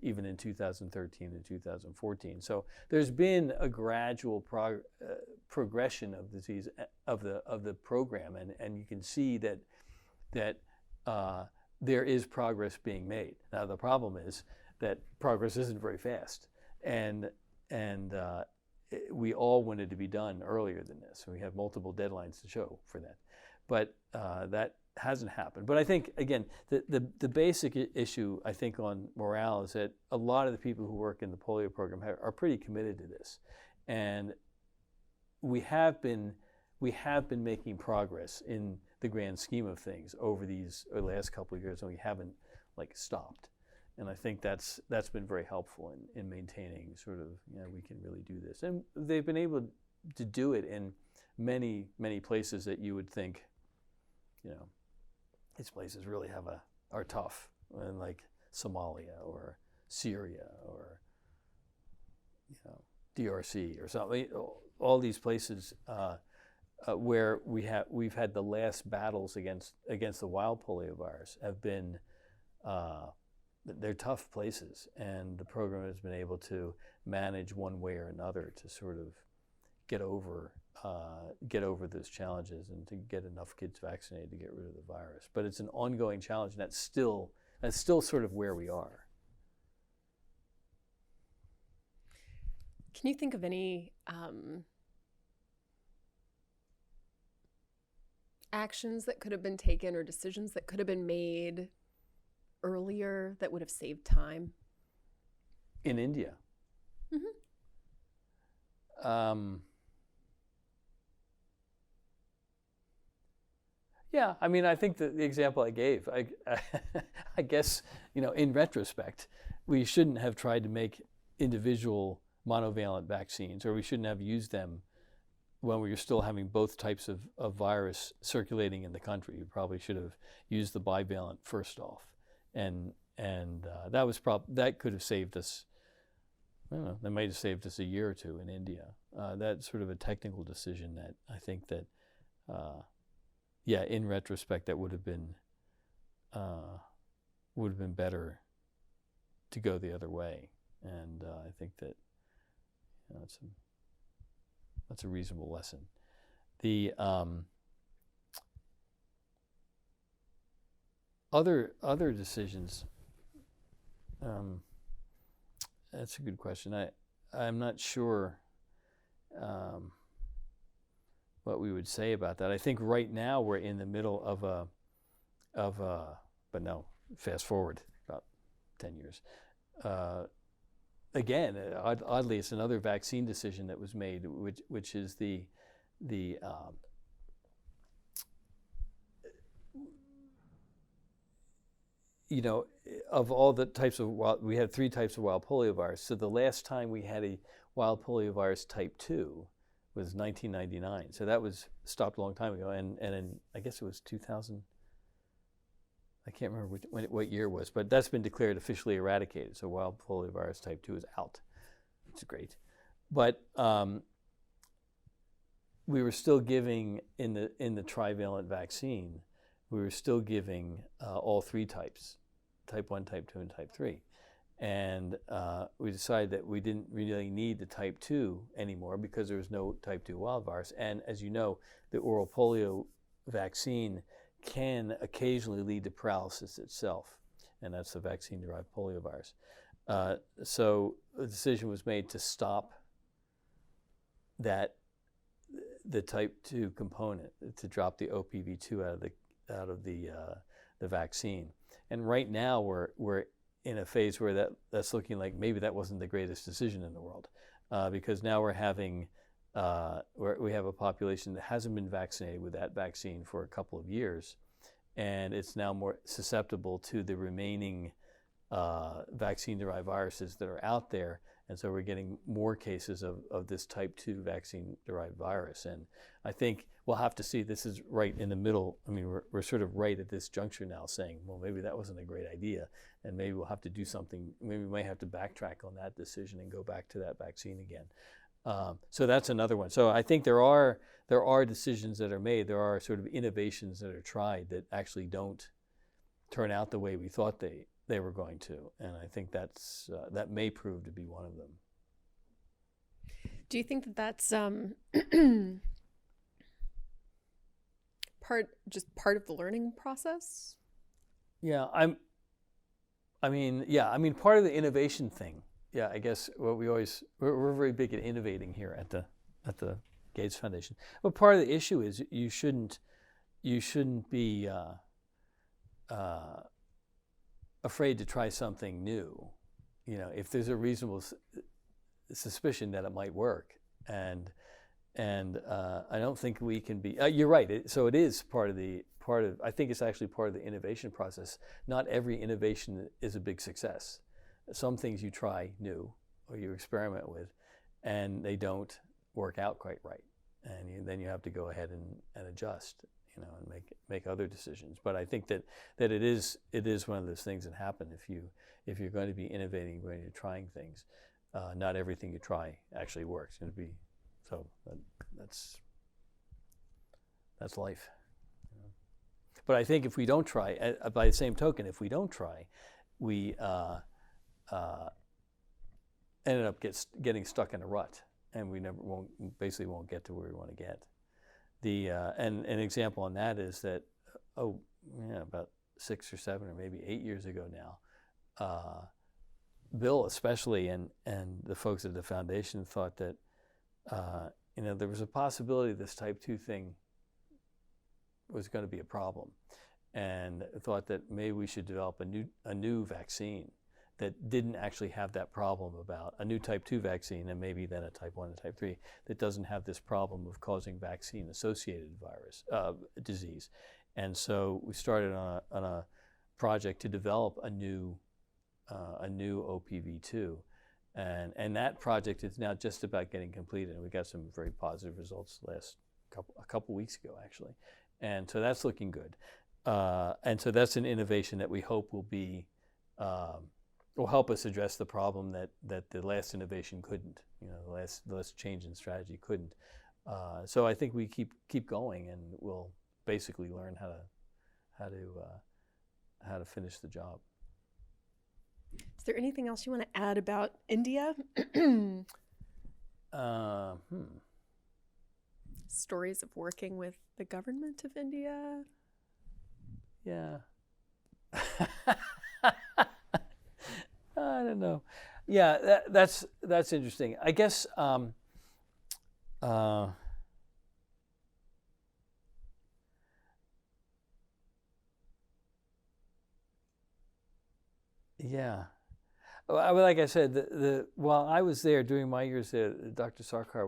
even in 2013 and 2014. So there's been a gradual progression of disease of the program, and you can see that there is progress being made. Now the problem is that progress isn't very fast, and we all wanted to be done earlier than this. So we have multiple deadlines to show for that. but that hasn't happened. But I think, again, the basic issue, I think, on morale is that a lot of the people who work in the polio program are pretty committed to this. And we have been making progress in the grand scheme of things over these last couple of years, and we haven't stopped. And I think that's been very helpful in maintaining sort of, we can really do this. And they've been able to do it in many, many places that you would think, these places really are tough, and like Somalia or Syria or DRC or something. All these places where we've had the last battles against the wild polio virus have been they're tough places, and the program has been able to manage one way or another to sort of get over those challenges and to get enough kids vaccinated to get rid of the virus. But it's an ongoing challenge, and that's still sort of where we are. Can you think of any actions that could have been taken or decisions that could have been made earlier that would have saved time? In India? Mm-hmm. Yeah, I mean, I think the example I gave, I guess, in retrospect, we shouldn't have tried to make individual monovalent vaccines, or we shouldn't have used them when we were still having both types of virus circulating in the country. We probably should have used the bivalent first off, and that could have saved us. I don't know, that might have saved us a year or two in India. That's sort of a technical decision that I think that. In retrospect, that would have been better to go the other way, and I think that that's a reasonable lesson. The other decisions, that's a good question. I'm not sure. What we would say about that. I think right now we're in the middle but no, fast forward about 10 years. Again, oddly, it's another vaccine decision that was made, which is the of all the types of we had 3 types of wild polio virus. So the last time we had a wild polio virus type 2 was 1999. So that was stopped a long time ago. And in, I guess it was 2000, I can't remember what year it was, but that's been declared officially eradicated. So wild polio virus type 2 is out, which is great. But we were still giving, in the trivalent vaccine, we were still giving all 3 types, type 1, type 2, and type 3. And we decided that we didn't really need the type 2 anymore because there was no type 2 wild virus. And as you know, the oral polio vaccine can occasionally lead to paralysis itself, and that's the vaccine-derived polio virus. So the decision was made to stop the type 2 component, to drop the OPV2 out of the vaccine. And right now we're in a phase where that's looking like maybe that wasn't the greatest decision in the world, because now we have a population that hasn't been vaccinated with that vaccine for a couple of years, and it's now more susceptible to the remaining vaccine-derived viruses that are out there, and so we're getting more cases of this type 2 vaccine-derived virus. And I think we'll have to see. This is right in the middle. I mean, we're sort of right at this juncture now saying, well, maybe that wasn't a great idea, and maybe we'll have to do something. Maybe we might have to backtrack on that decision and go back to that vaccine again. So that's another one. So I think there are decisions that are made. There are sort of innovations that are tried that actually don't turn out the way we thought they were going to, and I think that may prove to be one of them. Do you think that that's part of the learning process? Yeah, part of the innovation thing. Yeah, I guess what we're very big at innovating here at the Gates Foundation. But part of the issue is you shouldn't you shouldn't be afraid to try something new. You know, if there's a reasonable suspicion that it might work, and I don't think we can be. You're right. So it is part of. I think it's actually part of the innovation process. Not every innovation is a big success. Some things you try new or you experiment with, and they don't work out quite right, and then you have to go ahead and adjust, you know, and make other decisions. But I think that it is one of those things that happen if you're going to be innovating when you're trying things. Not everything you try actually works. It'll be so that's life. You know? But I think if we don't try, by the same token, if we don't try, we ended up getting stuck in a rut, and we basically won't get to where we want to get. And an example on that is that about 6 or 7 or maybe 8 years ago now, Bill especially and the folks at the foundation thought that there was a possibility this type 2 thing was going to be a problem, and thought that maybe we should develop a new vaccine that didn't actually have that problem, about a new type 2 vaccine, and maybe then a type 1 and type 3 that doesn't have this problem of causing vaccine-associated disease. And so we started on a project to develop a new OPV2, and that project is now just about getting completed, and we got some very positive results a couple weeks ago actually, and so that's looking good. And so that's an innovation that we hope will help us address the problem that the last innovation couldn't. You know, the last change in strategy couldn't. So I think we keep going, and we'll basically learn how to finish the job. Is there anything else you want to add about India? Stories of working with the government of India? Yeah. I don't know. Yeah, that's interesting. I guess yeah. Well, like I said, while I was there during my years there, Dr. Sarkar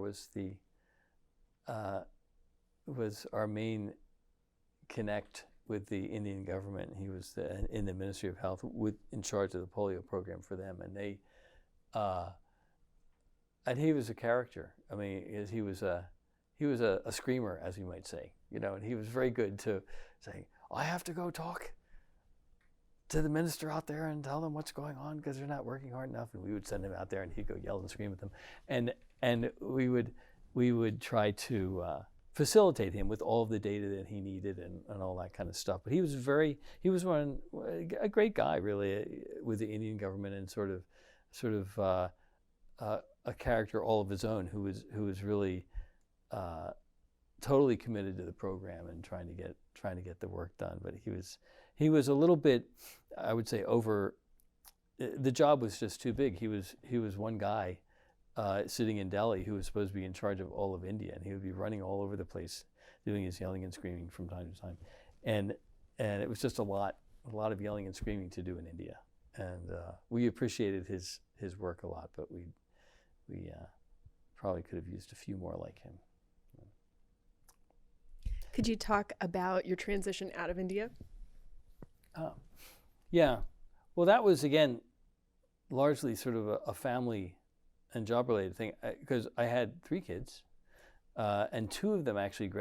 was our main connect with the Indian government. He was in the Ministry of Health in charge of the polio program for them, and he was a character. I mean, he was a screamer, as you might say, you know, and he was very good to say, I have to go talk to the minister out there and tell them what's going on because they're not working hard enough. And we would send him out there, and he'd go yell and scream at them, and we would try to facilitate him with all of the data that he needed and all that kind of stuff. But he was a great guy, really, with the Indian government, and sort of a character all of his own, who was really totally committed to the program and trying to get the work done. But he was a little bit, I would say, over. The job was just too big. He was one guy sitting in Delhi who was supposed to be in charge of all of India, and he would be running all over the place doing his yelling and screaming from time to time, and it was just a lot of yelling and screaming to do in India, and we appreciated his work a lot, but we probably could have used a few more like him. Could you talk about your transition out of India? Yeah. Well, that was, again, largely sort of a family and job-related thing, because I had 3 kids, and 2 of them actually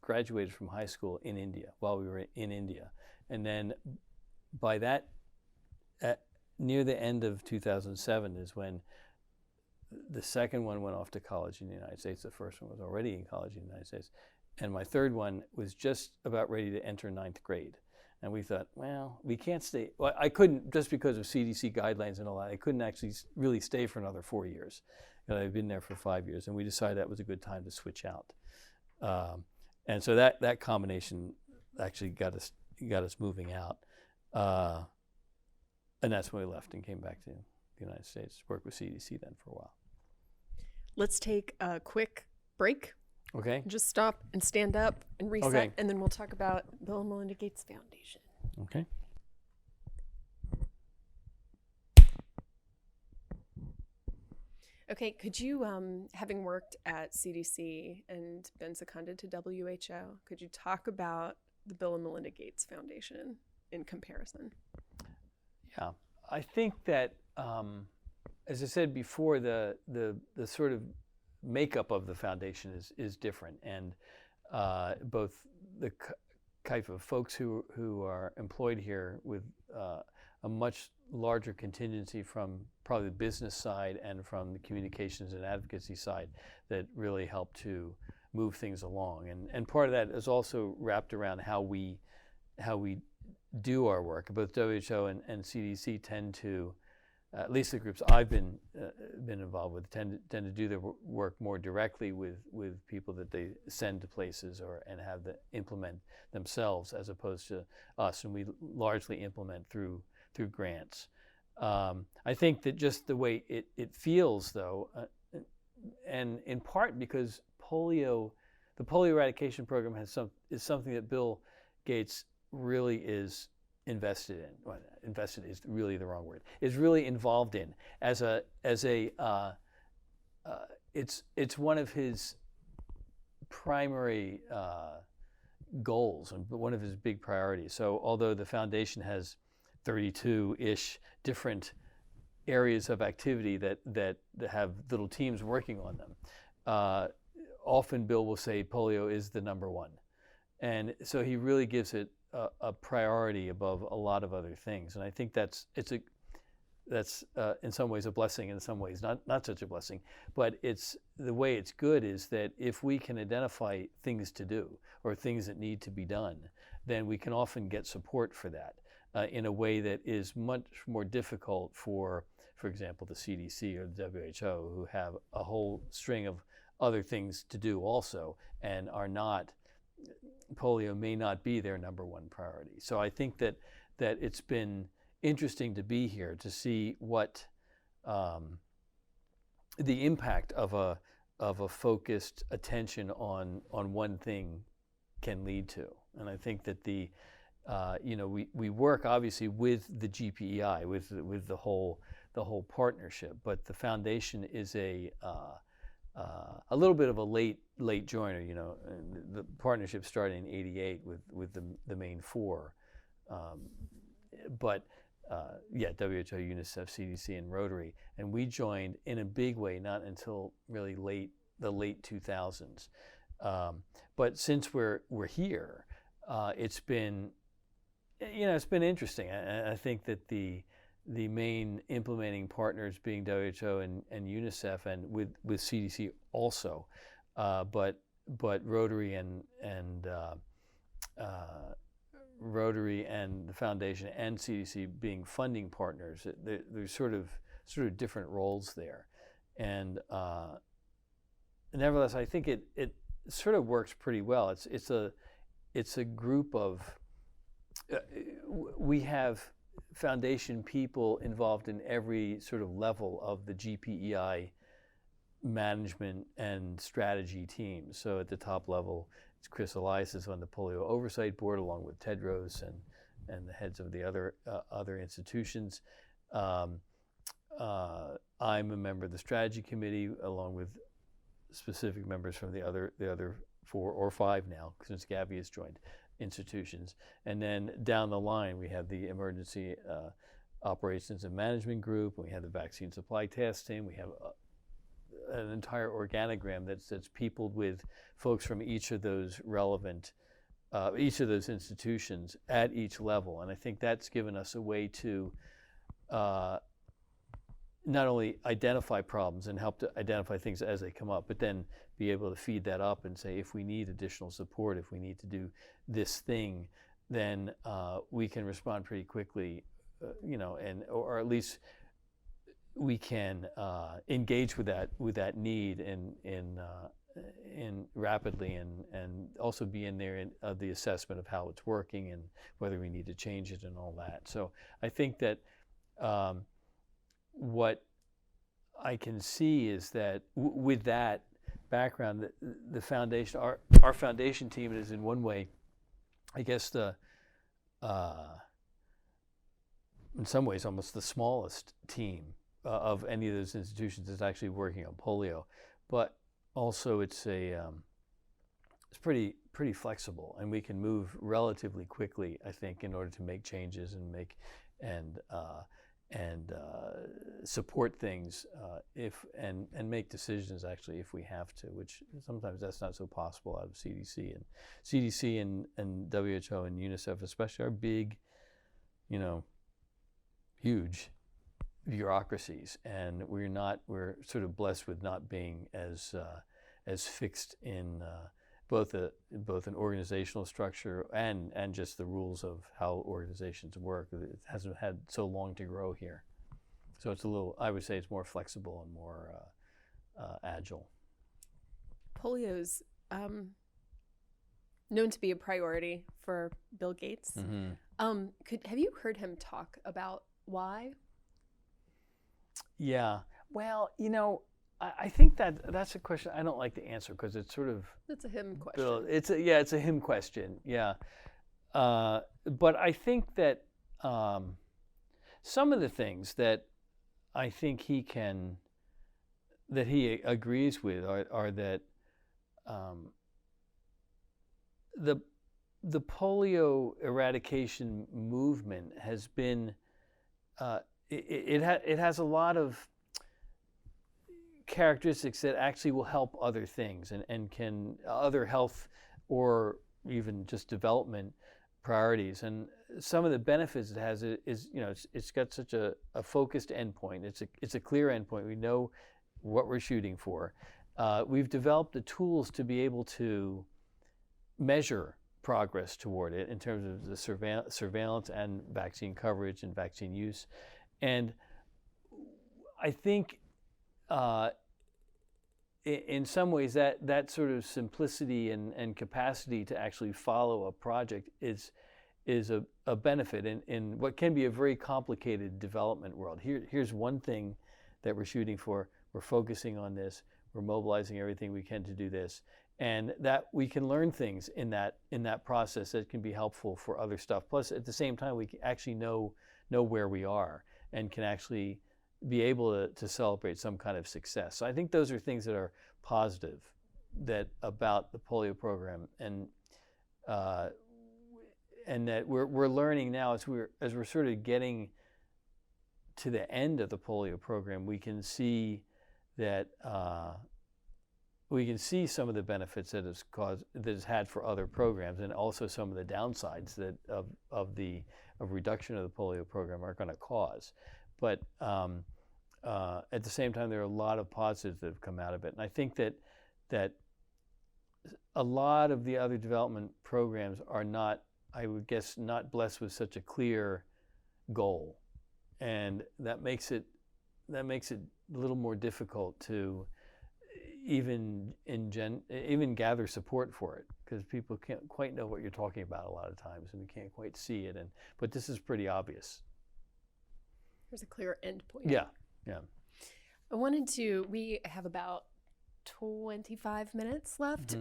graduated from high school in India while we were in India. And then by that, near the end of 2007 is when the second one went off to college in the United States. The first one was already in college in the United States. And my third one was just about ready to enter 9th grade. And we thought, well, we can't stay. Well, I couldn't, just because of CDC guidelines and all that, I couldn't actually really stay for another 4 years. I'd been there for 5 years, and we decided that was a good time to switch out. And so that combination actually got us moving out. And that's when we left and came back to the United States, worked with CDC then for a while. Let's take a quick break, Okay. Just stop and stand up and reset, Okay. and then we'll talk about Bill and Melinda Gates Foundation. Okay. Okay, could you, having worked at CDC and been seconded to WHO, could you talk about the Bill and Melinda Gates Foundation in comparison? Yeah, I think that, as I said before, the sort of makeup of the foundation is different, and both the type of folks who are employed here with a much larger contingency from probably the business side and from the communications and advocacy side that really help to move things along. And part of that is also wrapped around how we do our work. Both WHO and CDC tend to, at least the groups I've been involved with, tend to do their work more directly with people that they send to places and have to implement themselves, as opposed to us, and we largely implement through grants. I think that just the way it feels, though, and in part because the polio eradication program is something that Bill Gates really is invested in. Well, invested is really the wrong word. Is really involved in it's one of his primary goals and one of his big priorities. So although the foundation has 32-ish different areas of activity that have little teams working on them, often Bill will say polio is the number one. And so he really gives it a priority above a lot of other things. And I think that's in some ways a blessing, in some ways not such a blessing. But the way it's good is that if we can identify things to do or things that need to be done, then we can often get support for that in a way that is much more difficult for example, the CDC or the WHO, who have a whole string of other things to do also, and polio may not be their number one priority. So I think that it's been interesting to be here to see what the impact of a focused attention on one thing can lead to. And I think that we work obviously with the GPEI, with the whole partnership, but the foundation is a little bit of a late joiner. The partnership started in '88 with the main four, but WHO, UNICEF, CDC, and Rotary, and we joined in a big way not until really the late 2000s. But since we're here, it's been interesting. I think that the main implementing partners being WHO and UNICEF, and with CDC also, but Rotary and the foundation and CDC being funding partners. There's sort of different roles there, and nevertheless, I think it sort of works pretty well. It's a group of we have foundation people involved in every sort of level of the GPEI management and strategy team. So at the top level, it's Chris Elias is on the Polio Oversight Board, along with Tedros and the heads of the other institutions. I'm a member of the strategy committee, along with specific members from the other 4 or 5 now, since Gabby has joined, institutions. And then down the line, we have the emergency operations and management group, and we have the vaccine supply task team. We have an entire organogram that's peopled with folks from each of those relevant, each of those institutions at each level. And I think that's given us a way to not only identify problems and help to identify things as they come up, but then be able to feed that up and say, if we need additional support, if we need to do this thing, then we can respond pretty quickly, or at least we can engage with that need in rapidly, and also be in there in the assessment of how it's working and whether we need to change it and all that. So I think that what I can see is that with that, background, the foundation, our foundation team is in one way, I guess, in some ways almost the smallest team of any of those institutions that's actually working on polio, but also it's pretty flexible, and we can move relatively quickly, I think, in order to make changes and support things and make decisions actually if we have to, which sometimes that's not so possible out of CDC and WHO and UNICEF especially are big, huge bureaucracies, and we're sort of blessed with not being as fixed in both an organizational structure and just the rules of how organizations work. It hasn't had so long to grow here, so it's I would say it's more flexible and more agile. Polio's known to be a priority for Bill Gates. Mm-hmm. Have you heard him talk about why? Yeah. Well, I think that's a question I don't like to answer because it's sort of... It's a him question. It's a him question, yeah. But I think that some of the things that I think he agrees with are that the polio eradication movement has been... It has a lot of characteristics that actually will help other things and can other health or even just development priorities. And some of the benefits it has is it's got such a focused endpoint. It's a clear endpoint. We know what we're shooting for. We've developed the tools to be able to measure progress toward it in terms of the surveillance and vaccine coverage and vaccine use. And I think in some ways that sort of simplicity and capacity to actually follow a project is a benefit in what can be a very complicated development world. Here's one thing that we're shooting for. We're focusing on this. We're mobilizing everything we can to do this. And that we can learn things in that process that can be helpful for other stuff. Plus, at the same time, we actually know where we are and can actually be able to celebrate some kind of success. So I think those are things that are positive about the polio program, and that we're learning now as we're sort of getting to the end of the polio program. We can see that we can see some of the benefits that it's had for other programs, and also some of the downsides that of reduction of the polio program are going to cause. But at the same time, there are a lot of positives that have come out of it. And I think that a lot of the other development programs are not, I would guess, not blessed with such a clear goal. And that makes it a little more difficult to even gather support for it, because people can't quite know what you're talking about a lot of times, and we can't quite see it. But this is pretty obvious. There's a clear end point. Yeah. We have about 25 minutes left,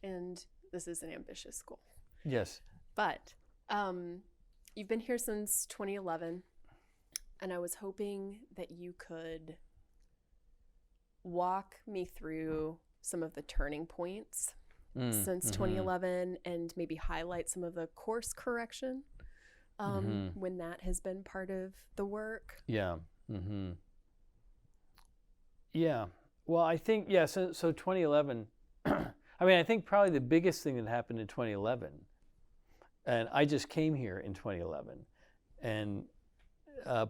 and this is an ambitious goal. Yes. But you've been here since 2011, and I was hoping that you could walk me through some of the turning points since 2011 and maybe highlight some of the course correction when that has been part of the work. Yeah. Yeah. Well, I think, so 2011, I think probably the biggest thing that happened in 2011, and I just came here in 2011, and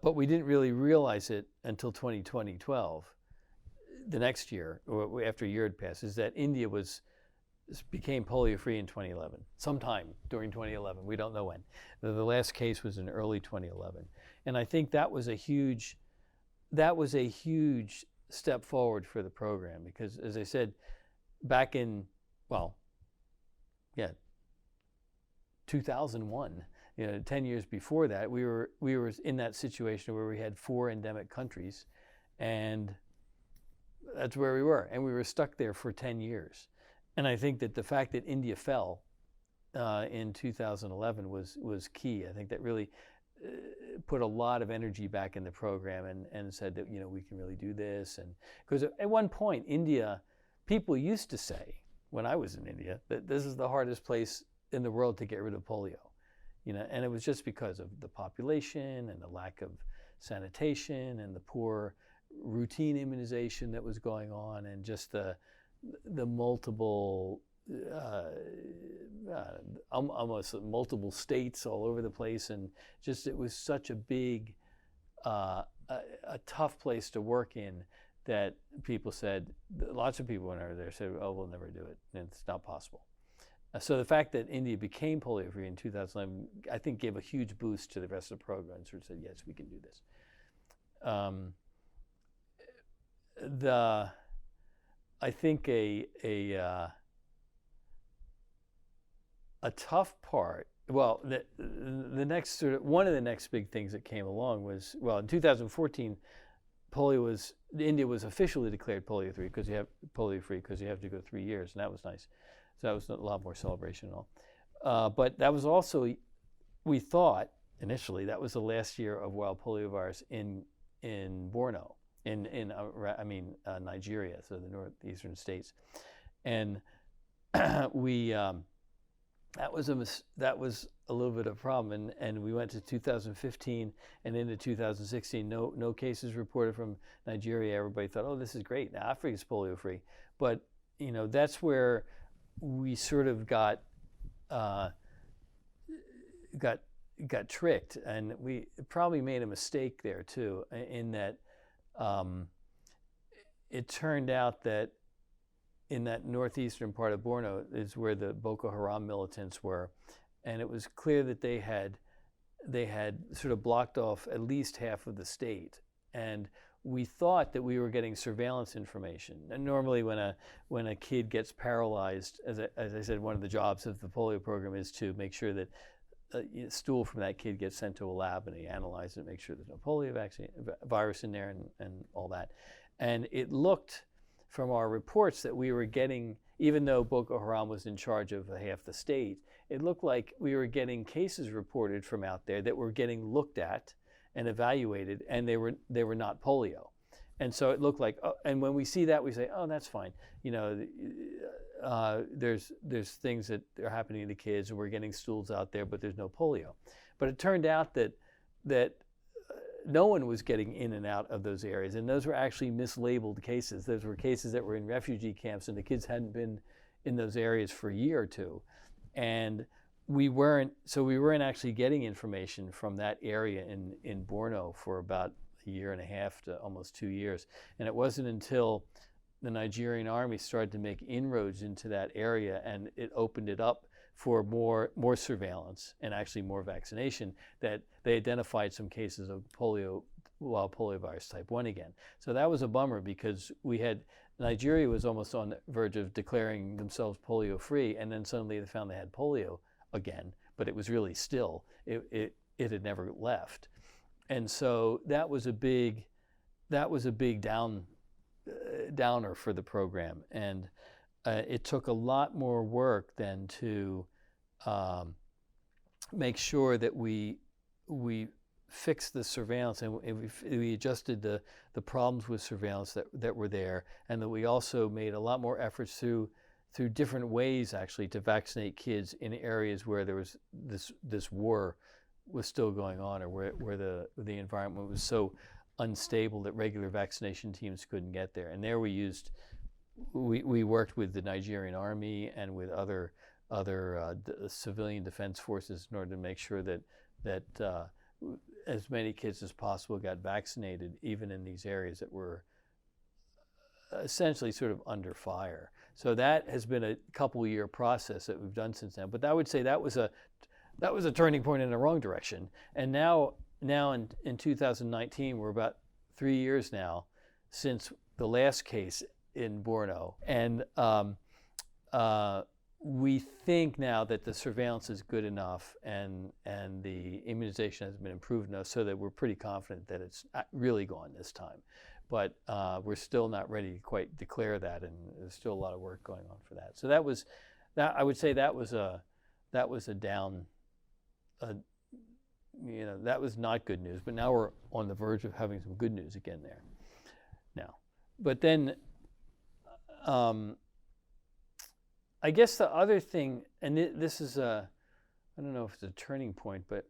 but we didn't really realize it until 2012, the next year, or after a year had passed, is that India became polio-free in 2011, sometime during 2011. We don't know when. The last case was in early 2011. And I think that was a huge step forward for the program, because, as I said, back in 2001, 10 years before that, we were in that situation where we had 4 endemic countries, and that's where we were, and we were stuck there for 10 years. And I think that the fact that India fell in 2011 was key. I think that really put a lot of energy back in the program and said that, we can really do this. And because at one point, India, people used to say, when I was in India, that this is the hardest place in the world to get rid of polio. And it was just because of the population and the lack of sanitation and the poor routine immunization that was going on, and just the multiple almost multiple states all over the place, and just it was such a big a tough place to work in that people said, lots of people when I was there said, oh, we'll never do it, and it's not possible. So the fact that India became polio-free in 2011, I think, gave a huge boost to the rest of the program, and sort of said, yes, we can do this. I think a tough part. Well, the next sort of one of the next big things that came along was, well, in 2014, India was officially declared polio-free because you have to go 3 years, and that was nice. So that was a lot more celebration and all. But that was also, we thought initially, that was the last year of wild poliovirus in Borno, Nigeria, so the northeastern states, and that was a little bit of a problem, and we went to 2015 and into 2016. No cases reported from Nigeria. Everybody thought, oh, this is great. Now Africa's polio free, but that's where we sort of got tricked, and we probably made a mistake there too, in that it turned out that in that northeastern part of Borno is where the Boko Haram militants were, and it was clear that they had sort of blocked off at least half of the state, and we thought that we were getting surveillance information. And normally when a kid gets paralyzed, as I said, one of the jobs of the polio program is to make sure that stool from that kid gets sent to a lab, and they analyze it, make sure there's no polio virus in there, and all that. And it looked from our reports that we were getting, even though Boko Haram was in charge of half the state, it looked like we were getting cases reported from out there that were getting looked at and evaluated, and they were not polio. And so it looked like, and when we see that, we say, oh, that's fine. There's things that are happening to kids, and we're getting stools out there, but there's no polio. But it turned out that no one was getting in and out of those areas, and those were actually mislabeled cases. Those were cases that were in refugee camps, and the kids hadn't been in those areas for a year or two, and we weren't actually getting information from that area in Borno for about a year and a half to almost 2 years. And it wasn't until the Nigerian army started to make inroads into that area, and it opened it up for more surveillance and actually more vaccination, that they identified some cases of wild poliovirus type 1 again. So that was a bummer, because Nigeria was almost on the verge of declaring themselves polio free, and then suddenly they found they had polio again, but it was really still, it had never left. And so that was a big downer for the program, and it took a lot more work than to make sure that we fixed the surveillance, and we adjusted the problems with surveillance that were there, and that we also made a lot more efforts through different ways actually to vaccinate kids in areas where there was this war was still going on, or where the environment was so unstable that regular vaccination teams couldn't get there. And there we worked with the Nigerian army and with other civilian defense forces in order to make sure that as many kids as possible got vaccinated, even in these areas that were essentially sort of under fire. So that has been a couple-year process that we've done since then. But I would say that was a turning point in the wrong direction. And now in 2019, we're about 3 years now since the last case in Borno, and we think now that the surveillance is good enough and the immunization has been improved enough so that we're pretty confident that it's really gone this time. but we're still not ready to quite declare that, and there's still a lot of work going on for that. So that was that. I would say that was a down. That was not good news. But now we're on the verge of having some good news again there. Now, but then, I guess the other thing, and this is I don't know if it's a turning point, but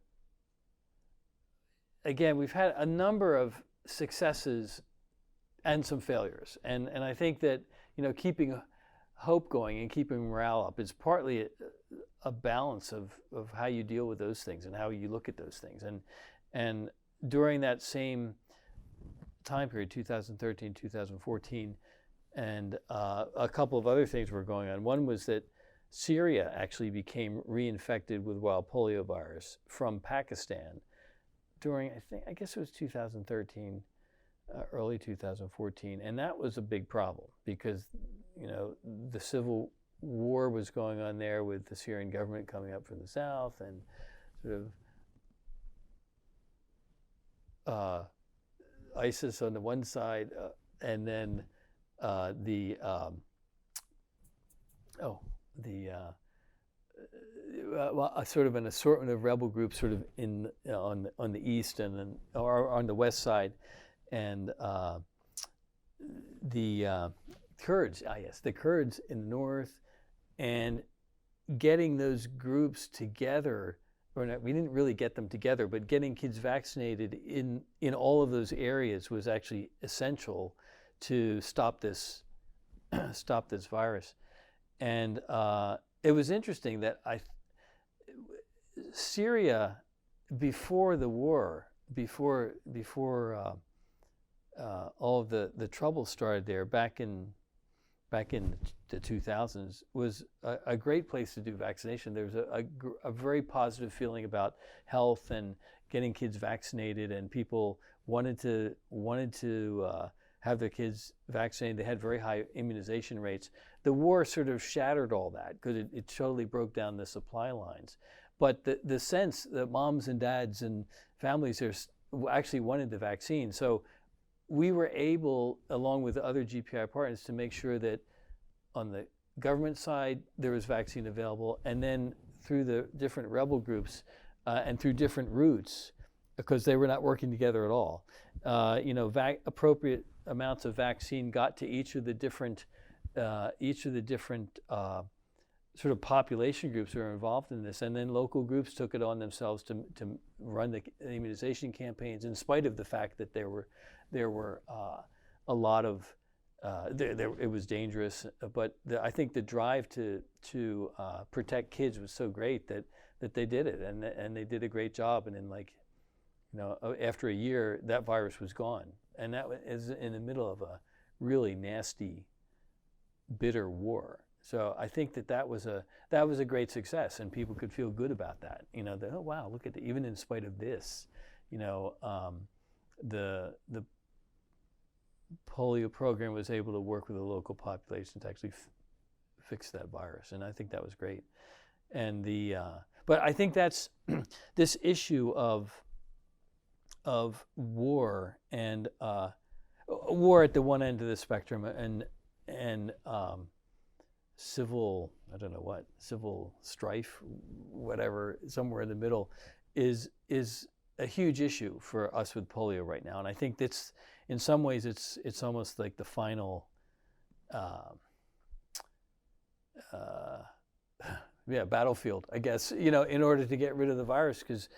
again, we've had a number of successes and some failures. And I think that, keeping hope going and keeping morale up is partly a balance of how you deal with those things and how you look at those things. And during that same time period, 2013, 2014, and a couple of other things were going on. One was that Syria actually became reinfected with wild polio virus from Pakistan during, I guess it was 2013, early 2014, and that was a big problem because, the civil war was going on there with the Syrian government coming up from the south, and sort of ISIS on the one side, and then sort of an assortment of rebel groups, sort of on the east and then, or on the west side, and the Kurds. Yes, the Kurds in the north, and getting those groups together. Or not, we didn't really get them together, but getting kids vaccinated in all of those areas was actually essential to stop this virus. And it was interesting that Syria, before the war, before all of the trouble started there back in the 2000s, was a great place to do vaccination. There was a very positive feeling about health and getting kids vaccinated, and people wanted to have their kids vaccinated. They had very high immunization rates. The war sort of shattered all that because it totally broke down the supply lines. But the sense that moms and dads and families actually wanted the vaccine. So we were able, along with other GPI partners, to make sure that on the government side there was vaccine available, and then through the different rebel groups and through different routes, because they were not working together at all. Appropriate amounts of vaccine got to each of the different sort of population groups who are involved in this, and then local groups took it on themselves to run the immunization campaigns, in spite of the fact that there were a lot of it was dangerous. But I think the drive to protect kids was so great that they did it, and they did a great job. And then, after a year, that virus was gone, and that was in the middle of a really nasty, bitter war. So I think that was a great success, and people could feel good about that. That, oh wow, look at even in spite of this, the polio program was able to work with the local population to actually fix that virus, and I think that was great. And but I think that's this issue of war and war at the one end of the spectrum, and civil strife, whatever, somewhere in the middle, is a huge issue for us with polio right now. And I think that's, in some ways, it's almost like the final battlefield, I guess, in order to get rid of the virus, because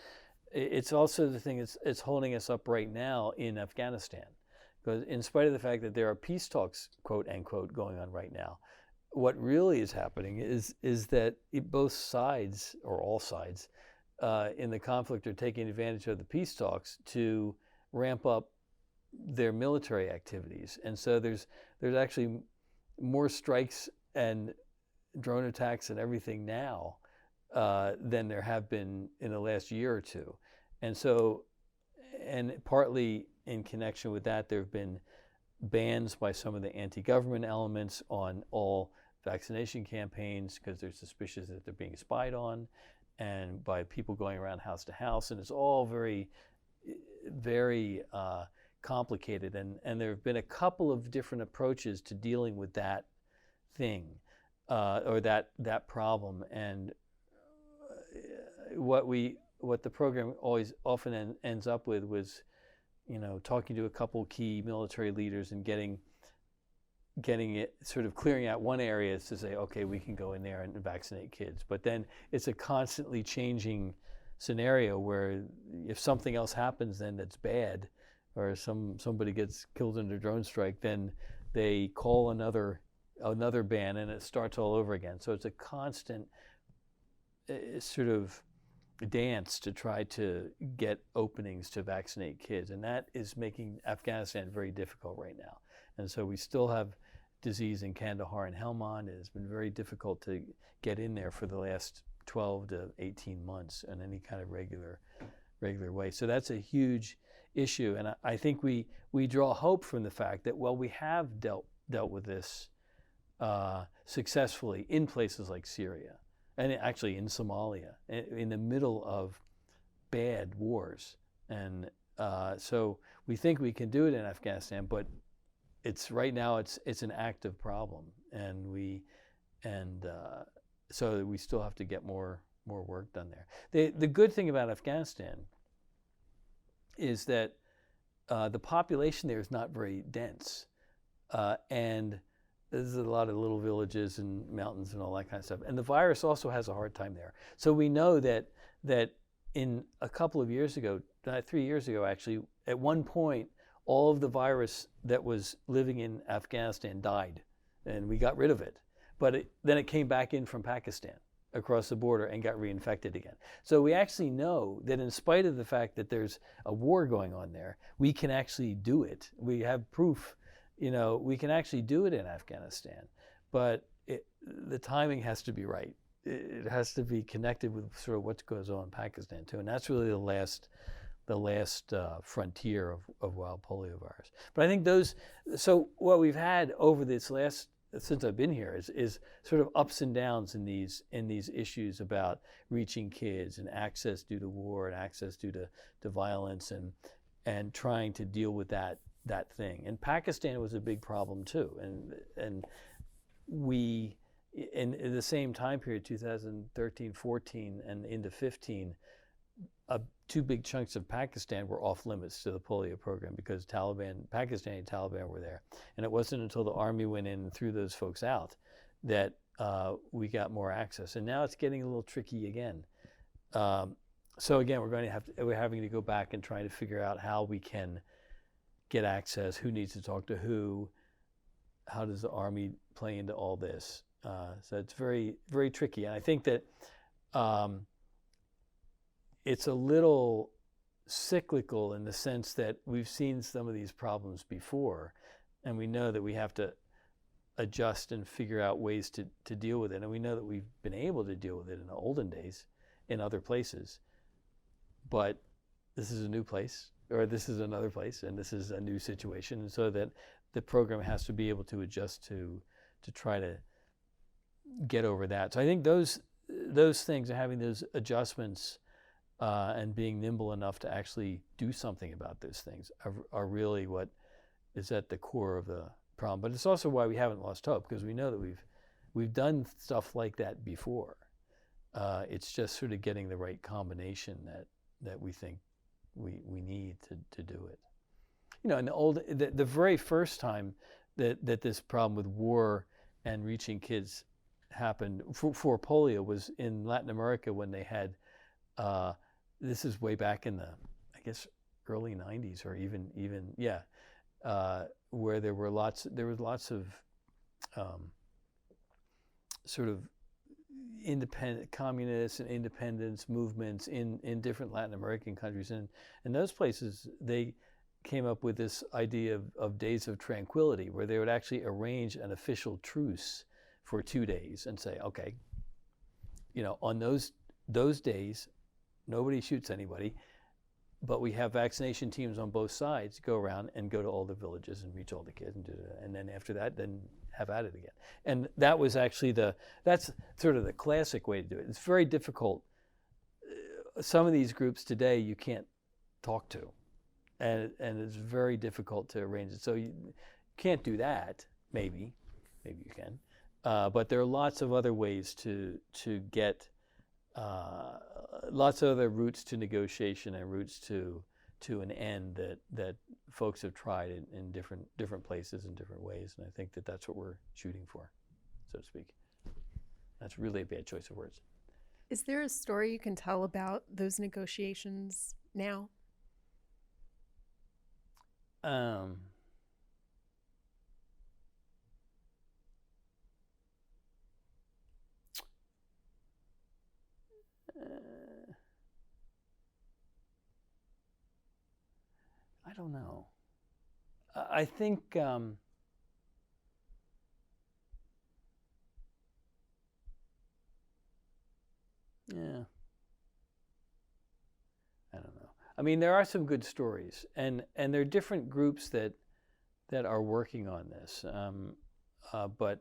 it's also the thing it's holding us up right now in Afghanistan. Because in spite of the fact that there are peace talks, quote unquote, going on right now, what really is happening is that both sides, or all sides, in the conflict are taking advantage of the peace talks to ramp up their military activities. And so there's actually more strikes and drone attacks and everything now than there have been in the last year or two. And so, and partly in connection with that, there have been bans by some of the anti-government elements on all vaccination campaigns because they're suspicious that they're being spied on, and by people going around house to house. And it's all very, very complicated, and there have been a couple of different approaches to dealing with that thing, or that problem. And what the program often ends up with was, talking to a couple key military leaders and getting it, sort of clearing out one area to say, okay, we can go in there and vaccinate kids. But then it's a constantly changing scenario where if something else happens then that's bad, or somebody gets killed in a drone strike, then they call another ban and it starts all over again. So it's a constant sort of dance to try to get openings to vaccinate kids, and that is making Afghanistan very difficult right now. And so we still have disease in Kandahar and Helmand. It has been very difficult to get in there for the last 12 to 18 months in any kind of regular way. So that's a huge issue, and I think we draw hope from the fact that, well, we have dealt with this successfully in places like Syria, and actually in Somalia, in the middle of bad wars. And so we think we can do it in Afghanistan, but right now it's an active problem, and so we still have to get more work done there. The good thing about Afghanistan is that the population there is not very dense, and there's a lot of little villages and mountains and all that kind of stuff. And the virus also has a hard time there. So we know that in a couple of years ago, 3 years ago actually, at one point, all of the virus that was living in Afghanistan died, and we got rid of it. But then it came back in from Pakistan across the border and got reinfected again. So we actually know that in spite of the fact that there's a war going on there, we can actually do it. We have proof, we can actually do it in Afghanistan. But the timing has to be right. It has to be connected with sort of what goes on in Pakistan too. And that's really the last frontier of wild polio virus. But I think so what we've had over this since I've been here is sort of ups and downs in these issues about reaching kids and access due to war and access due to violence, and trying to deal with that thing. And Pakistan was a big problem too. And we, in the same time period, 2013, 14, and into 15, two big chunks of Pakistan were off limits to the polio program because Pakistani Taliban were there. And it wasn't until the army went in and threw those folks out that we got more access. And now it's getting a little tricky again. So again, we're having to go back and try to figure out how we can get access, who needs to talk to who, how does the army play into all this. So it's very, very tricky. And I think that it's a little cyclical in the sense that we've seen some of these problems before, and we know that we have to adjust and figure out ways to deal with it. And we know that we've been able to deal with it in the olden days in other places, but this is a new place, or this is another place, and this is a new situation. And so that the program has to be able to adjust to try to get over that. So I think those things, having those adjustments and being nimble enough to actually do something about those things are really what is at the core of the problem. But it's also why we haven't lost hope, because we know that we've done stuff like that before. It's just sort of getting the right combination that we think we need to do it. In the very first time that this problem with war and reaching kids happened for polio was in Latin America, when they had this is way back in the, I guess, early 90s, or even where there was lots of sort of independent communists and independence movements in different Latin American countries, and in those places they came up with this idea of days of tranquility, where they would actually arrange an official truce for 2 days and say, okay, on those days nobody shoots anybody, but we have vaccination teams on both sides go around and go to all the villages and reach all the kids and do that. And then after that, then have at it again. And that was actually that's sort of the classic way to do it. It's very difficult. Some of these groups today you can't talk to. and it's very difficult to arrange it. So you can't do that. Maybe you can, but there are lots of other ways to get lots of other routes to negotiation and routes to an end that folks have tried in different places in different ways, and I think that's what we're shooting for, so to speak. That's really a bad choice of words. Is there a story you can tell about those negotiations now? I don't know. I think yeah, I don't know. I mean, there are some good stories, and there are different groups that are working on this, but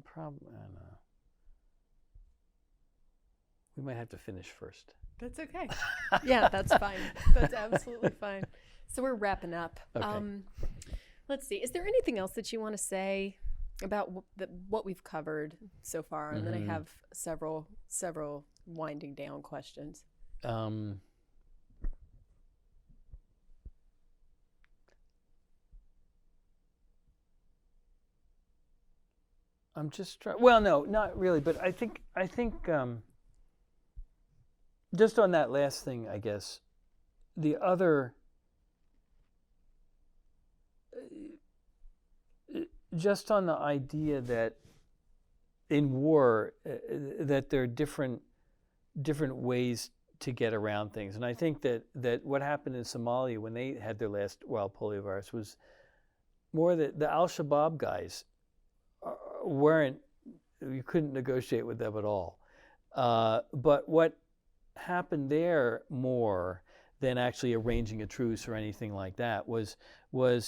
probably I don't know. We might have to finish first. That's okay. Yeah, that's fine. That's absolutely fine. So we're wrapping up. Okay. Let's see. Is there anything else that you want to say about what we've covered so far? And then I have several winding down questions. I'm just trying. Well, no, not really. But I think just on that last thing, I guess the other. Just on the idea that in war, that there are different ways to get around things, and I think that what happened in Somalia when they had their last wild polio virus was more that the Al-Shabaab guys you couldn't negotiate with them at all. But what happened there more than actually arranging a truce or anything like that was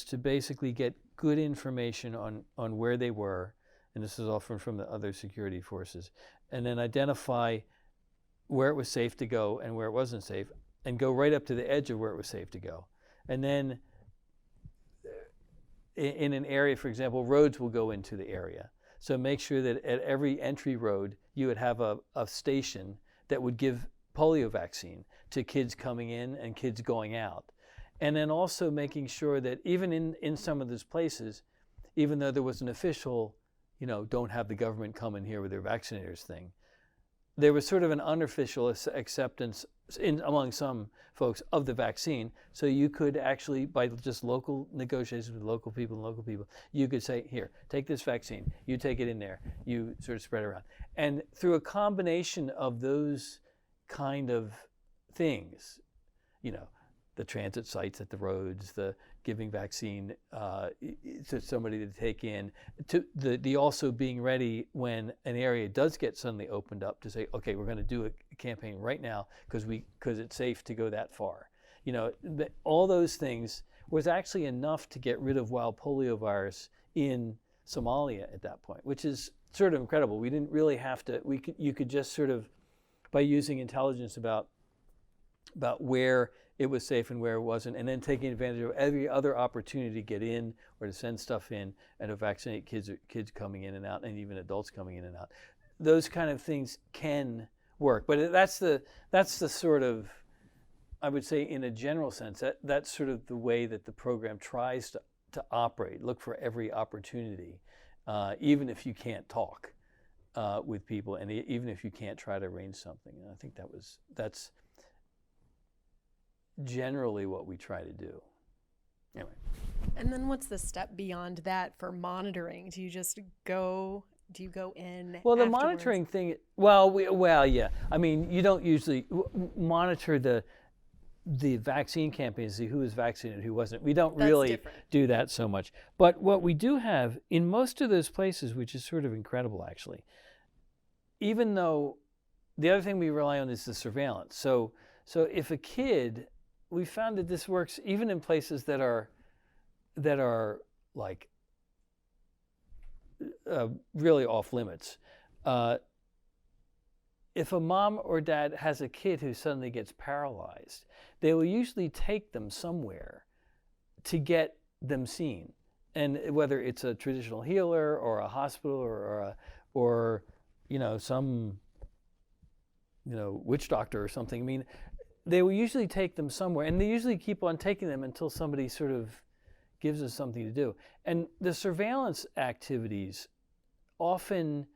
to basically get good information on where they were, and this is all from the other security forces, and then identify where it was safe to go and where it wasn't safe, and go right up to the edge of where it was safe to go. And then in an area, for example, roads will go into the area. So make sure that at every entry road you would have a station that would give polio vaccine to kids coming in and kids going out. And then also making sure that even in some of those places, even though there was an official, don't have the government come in here with their vaccinators thing, there was sort of an unofficial acceptance among some folks of the vaccine. So you could actually, by just local negotiations with local people, you could say, here, take this vaccine, you take it in there, you sort of spread it around. And through a combination of those kind of things, the transit sites at the roads, the giving vaccine to somebody to take in, to the also being ready when an area does get suddenly opened up to say, okay, we're going to do a campaign right now because it's safe to go that far. All those things was actually enough to get rid of wild polio virus in Somalia at that point, which is sort of incredible. We didn't really have to. You could just sort of, by using intelligence about where it was safe and where it wasn't, and then taking advantage of every other opportunity to get in or to send stuff in and to vaccinate kids coming in and out, and even adults coming in and out. Those kind of things can work, but that's the sort of, I would say, in a general sense, that's sort of the way that the program tries to operate. Look for every opportunity, even if you can't talk with people, and even if you can't try to arrange something. And I think that's generally what we try to do. Anyway. And then what's the step beyond that for monitoring? Do you go in? Well, the afterwards? monitoring thing, well, yeah. I mean, you don't usually monitor the vaccine campaign to see who was vaccinated, who wasn't. We don't really do that so much. But what we do have in most of those places, which is sort of incredible actually, even though the other thing we rely on is the surveillance. So if a kid, we found that this works even in places that are like really off limits. If a mom or dad has a kid who suddenly gets paralyzed, they will usually take them somewhere to get them seen, and whether it's a traditional healer or a hospital or some witch doctor or something. I mean, they will usually take them somewhere, and they usually keep on taking them until somebody sort of gives us something to do. And the surveillance activities often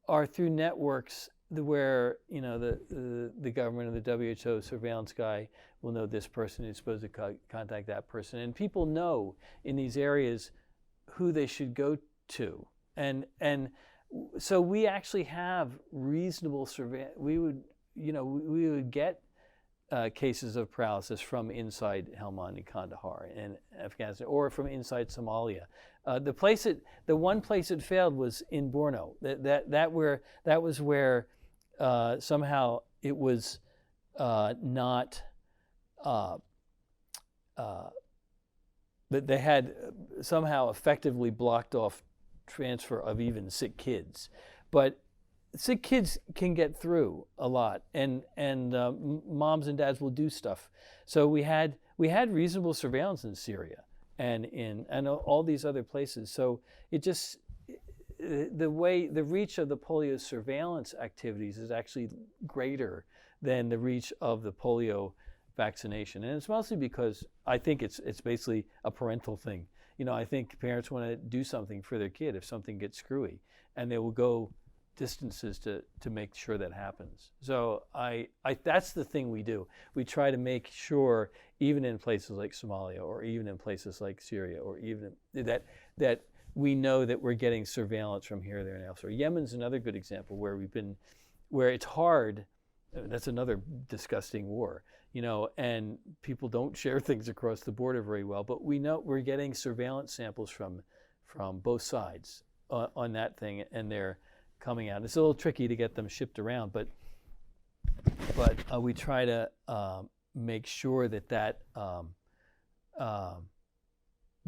are through networks where the government or the WHO surveillance guy will know this person is supposed to contact that person, and people know in these areas who they should go to, and so we actually have reasonable surveillance. We would get cases of paralysis from inside Helmand and Kandahar in Afghanistan, or from inside Somalia. The one place it failed was in Borno. That was where somehow it was not. That they had somehow effectively blocked off transfer of even sick kids, but sick kids can get through a lot, and moms and dads will do stuff. So we had reasonable surveillance in Syria and all these other places. So it just the reach of the polio surveillance activities is actually greater than the reach of the polio vaccination, and it's mostly because I think it's basically a parental thing. I think parents want to do something for their kid if something gets screwy, and they will go distances to make sure that happens. So I that's the thing we do. We try to make sure, even in places like Somalia, or even in places like Syria, or even that we know that we're getting surveillance from here, there, and elsewhere. Yemen's another good example where it's hard. That's another disgusting war, and people don't share things across the border very well. But we know we're getting surveillance samples from both sides on that thing, and they're coming out. It's a little tricky to get them shipped around, but we try to make sure that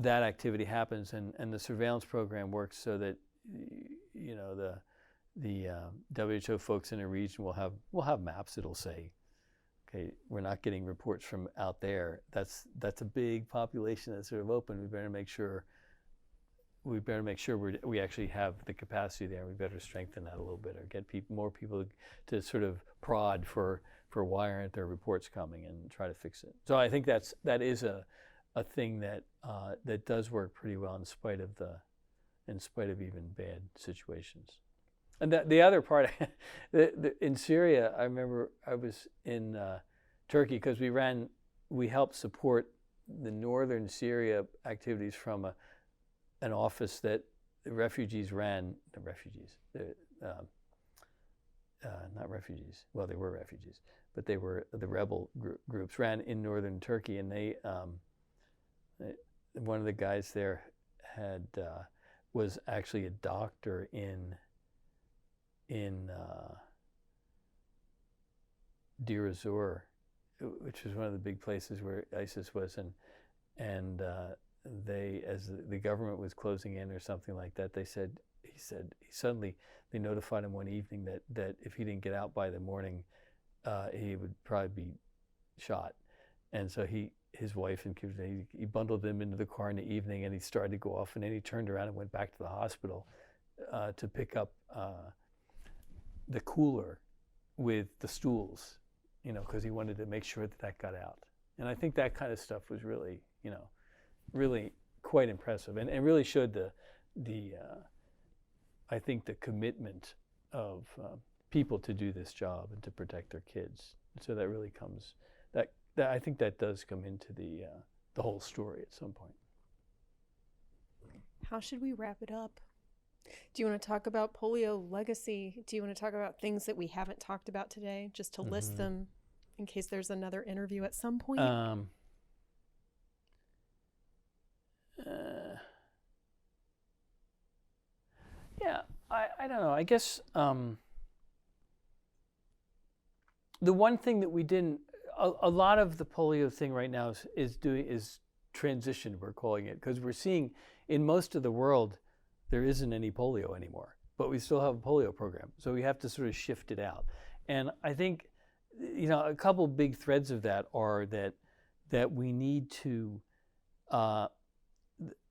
activity happens, and the surveillance program works so that the WHO folks in a region will have maps. It'll say, okay, we're not getting reports from out there. That's a big population that's sort of open. We better make sure we actually have the capacity there. We better strengthen that a little bit, or get more people to sort of prod for why aren't there reports coming, and try to fix it. So I think that is a thing that does work pretty well in spite of even bad situations. And the other part, in Syria, I remember I was in Turkey because we helped support the northern Syria activities from an office that the refugees ran. Not refugees. Well, they were refugees, but they were the rebel groups ran in northern Turkey, and they one of the guys there was actually a doctor in Deir ez-Zor, which was one of the big places where ISIS was, and they, as the government was closing in or something like that, they notified him one evening that if he didn't get out by the morning, he would probably be shot. And so his wife and kids, he bundled them into the car in the evening, and he started to go off, and then he turned around and went back to the hospital to pick up the cooler with the stools, because he wanted to make sure that got out. And I think that kind of stuff was really, really quite impressive, and really showed I think the commitment of people to do this job and to protect their kids. So that really comes, that I think that does come into the whole story at some point. How should we wrap it up? Do you want to talk about polio legacy? Do you want to talk about things that we haven't talked about today, just to list them in case there's another interview at some point? Yeah, I don't know. I guess the one thing that we didn't, a lot of the polio thing right now is transition, we're calling it, because we're seeing in most of the world there isn't any polio anymore, but we still have a polio program. So we have to sort of shift it out. And I think, a couple big threads of that are that we need to uh,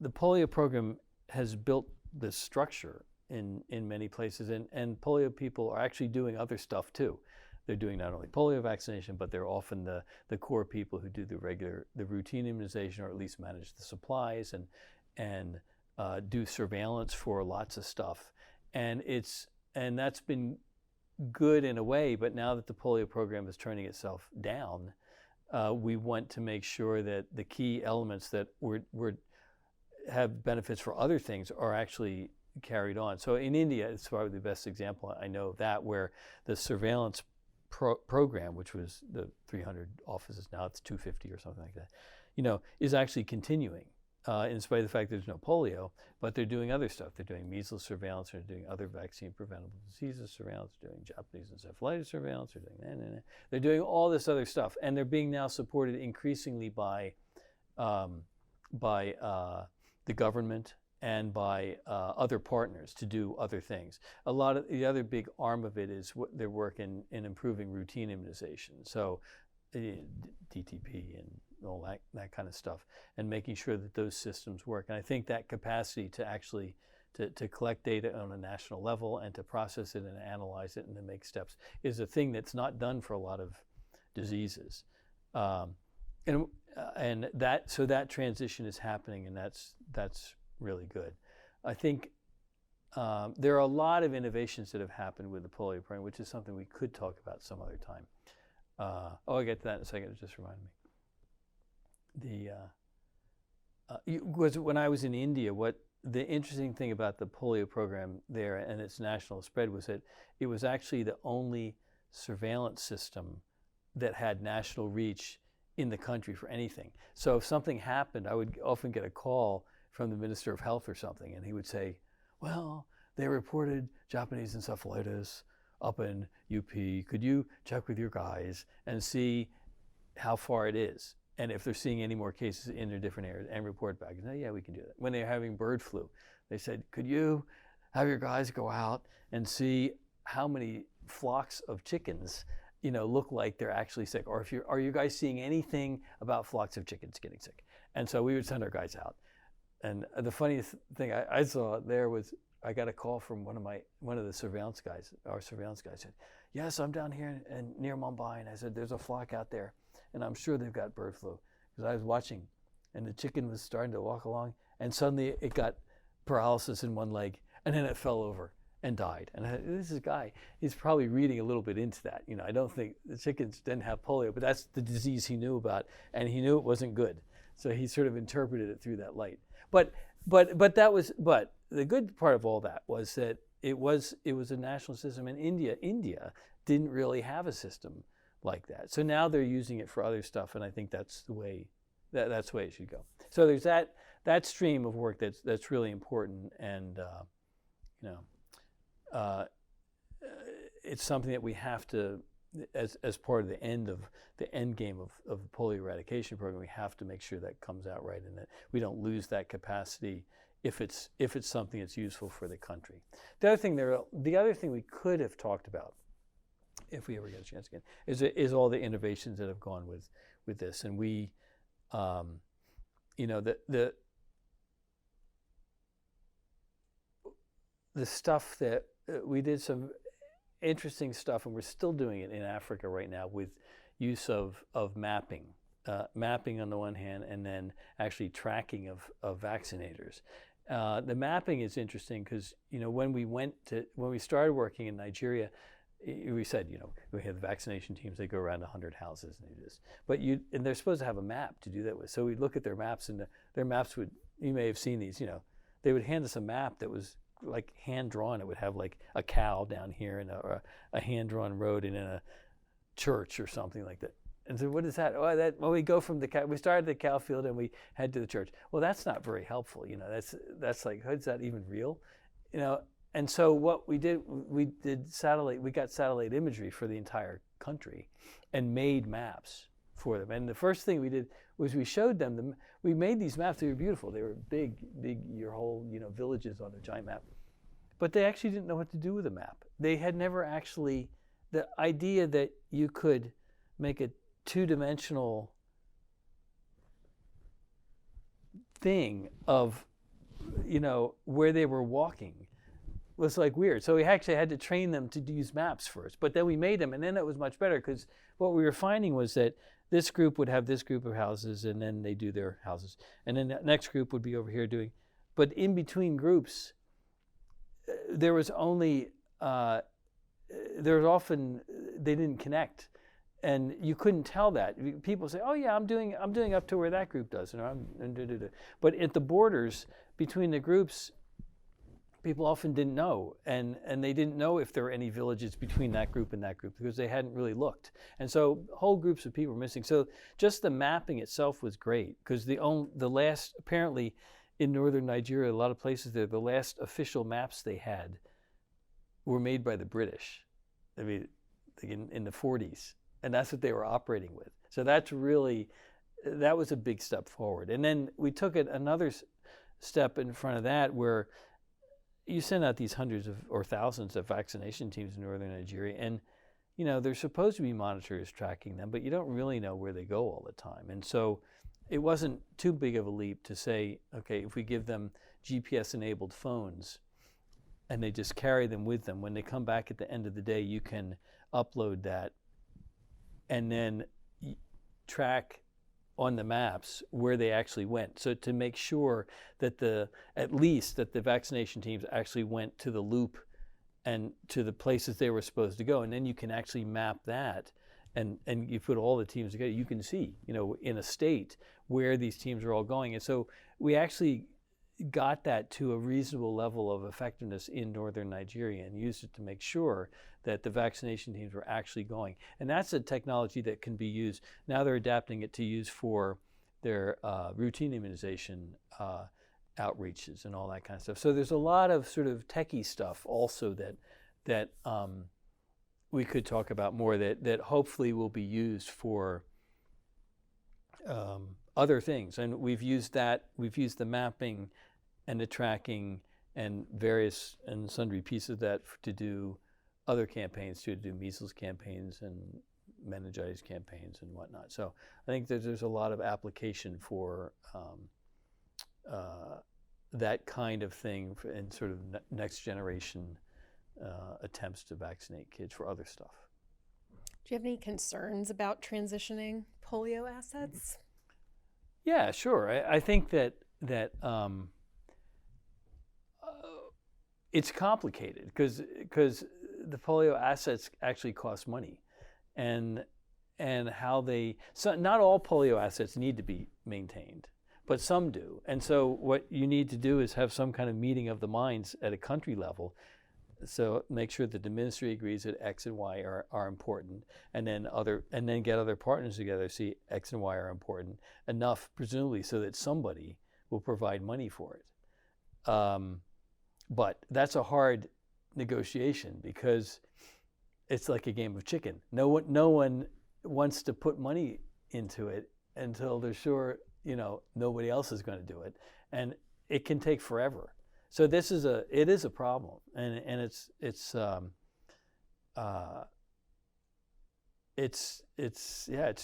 the polio program has built this structure in many places, and polio people are actually doing other stuff too. They're doing not only polio vaccination, but they're often the core people who do the routine immunization, or at least manage the supplies and do surveillance for lots of stuff. And that's been good in a way, but now that the polio program is turning itself down, we want to make sure that the key elements that have benefits for other things are actually carried on. So in India, it's probably the best example I know of that, where the surveillance program, which was the 300 offices, now it's 250 or something like that, is actually continuing. In spite of the fact there's no polio, but they're doing other stuff. They're doing measles surveillance, they're doing other vaccine-preventable diseases surveillance, they're doing Japanese encephalitis surveillance, they're doing all this other stuff, and they're being now supported increasingly by the government and by other partners to do other things. A lot of the other big arm of it is their work in improving routine immunization. So DTP and all that kind of stuff, and making sure that those systems work. And I think that capacity to actually to collect data on a national level and to process it and analyze it and to make steps is a thing that's not done for a lot of diseases. And that transition is happening, and that's really good. I think there are a lot of innovations that have happened with the polio program, which is something we could talk about some other time. I'll get to that in a second. It just reminded me. When I was in India, what the interesting thing about the polio program there and its national spread was that it was actually the only surveillance system that had national reach in the country for anything. So if something happened, I would often get a call from the Minister of Health or something, and he would say, well, they reported Japanese encephalitis up in UP. Could you check with your guys and see how far it is? And if they're seeing any more cases in their different areas, and report back. And, yeah, we can do that. When they're having bird flu, they said, could you have your guys go out and see how many flocks of chickens, look like they're actually sick? Or are you guys seeing anything about flocks of chickens getting sick? And so we would send our guys out. And the funniest thing I saw there was I got a call from one of the surveillance guys. Our surveillance guy said, yes, I'm down here near Mumbai. And I said, there's a flock out there, and I'm sure they've got bird flu. Because I was watching, and the chicken was starting to walk along, and suddenly it got paralysis in one leg, and then it fell over and died. And this is a guy, he's probably reading a little bit into that. I don't think the chickens didn't have polio, but that's the disease he knew about, and he knew it wasn't good. So he sort of interpreted it through that light. But the good part of all that was that it was a national system, and India didn't really have a system like that. So now they're using it for other stuff, and I think that's the way that's the way it should go. So there's that stream of work that's really important, and it's something that we have to, as part of the end game of the polio eradication program, we have to make sure that comes out right, and that we don't lose that capacity if it's something that's useful for the country. The other thing we could have talked about, if we ever get a chance again, is all the innovations that have gone with this. And we, the stuff that we did some interesting stuff, and we're still doing it in Africa right now with use of mapping. Mapping on the one hand, and then actually tracking of vaccinators. The mapping is interesting because when we started working in Nigeria, we said we have the vaccination teams. They go around 100 houses and do this, and they're supposed to have a map to do that with. So we'd look at their maps, and their maps you may have seen these. They would hand us a map that was like hand drawn. It would have like a cow down here and a hand drawn road and in a church or something like that. And so what is that? We go from we started the cow field and we head to the church. Well, that's not very helpful. That's like, is that even real? And so what we did, we got satellite imagery for the entire country and made maps for them. And the first thing we did was we showed them, we made these maps. They were beautiful. They were big, your whole, villages on a giant map. But they actually didn't know what to do with a map. They had never actually, the idea that you could make a two-dimensional thing of, where they were walking was like weird. So we actually had to train them to use maps first, but then we made them, and then it was much better, because what we were finding was that this group would have this group of houses, and then they do their houses, and then the next group would be over here doing, but in between groups, there was only, there was often, they didn't connect. And you couldn't tell that. People say, "Oh yeah, I'm doing up to where that group does," but at the borders between the groups, people often didn't know, and they didn't know if there were any villages between that group and that group, because they hadn't really looked. And so whole groups of people were missing. So just the mapping itself was great, because the last, apparently in northern Nigeria, a lot of places there, the last official maps they had were made by the British. I mean, in the 40s. And that's what they were operating with. So that was a big step forward. And then we took it another step in front of that, where you send out these hundreds of or thousands of vaccination teams in northern Nigeria, and there's supposed to be monitors tracking them, but you don't really know where they go all the time. And so it wasn't too big of a leap to say, okay, if we give them GPS-enabled phones and they just carry them with them, when they come back at the end of the day, you can upload that and then track on the maps where they actually went. So to make sure that at least the vaccination teams actually went to the loop and to the places they were supposed to go. And then you can actually map that, and you put all the teams together, you can see, in a state where these teams are all going. And so we actually got that to a reasonable level of effectiveness in northern Nigeria, and used it to make sure that the vaccination teams were actually going. And that's a technology that can be used. Now they're adapting it to use for their routine immunization outreaches and all that kind of stuff. So there's a lot of sort of techie stuff also that we could talk about more, that hopefully will be used for other things. And we've used the mapping and the tracking and various and sundry pieces of that to do other campaigns, to do measles campaigns and meningitis campaigns and whatnot. So I think that there's a lot of application for that kind of thing in sort of next generation attempts to vaccinate kids for other stuff. Do you have any concerns about transitioning polio assets? Yeah, sure. I think that it's complicated, because the polio assets actually cost money, and so not all polio assets need to be maintained, but some do. And so what you need to do is have some kind of meeting of the minds at a country level. So make sure that the ministry agrees that X and Y are important, and then get other partners together, see X and Y are important enough, presumably, so that somebody will provide money for it. But that's a hard negotiation, because it's like a game of chicken. No one wants to put money into it until they're sure nobody else is going to do it, and it can take forever. So it is a problem, and it's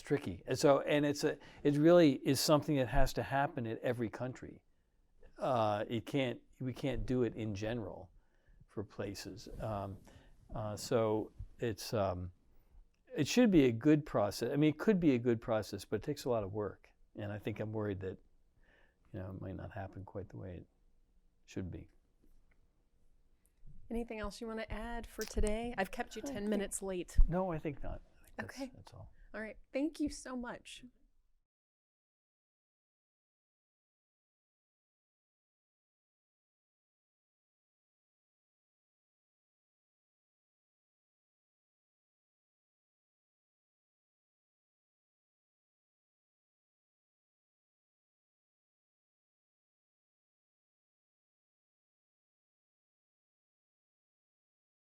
tricky. And so it really is something that has to happen in every country. We can't do it in general for places. So it should be a good process. I mean, it could be a good process, but it takes a lot of work, and I think I'm worried that it might not happen quite the way it should be. Anything else you want to add for today? I've kept you 10 minutes late. No, I think not. Okay. That's all. All right. Thank you so much.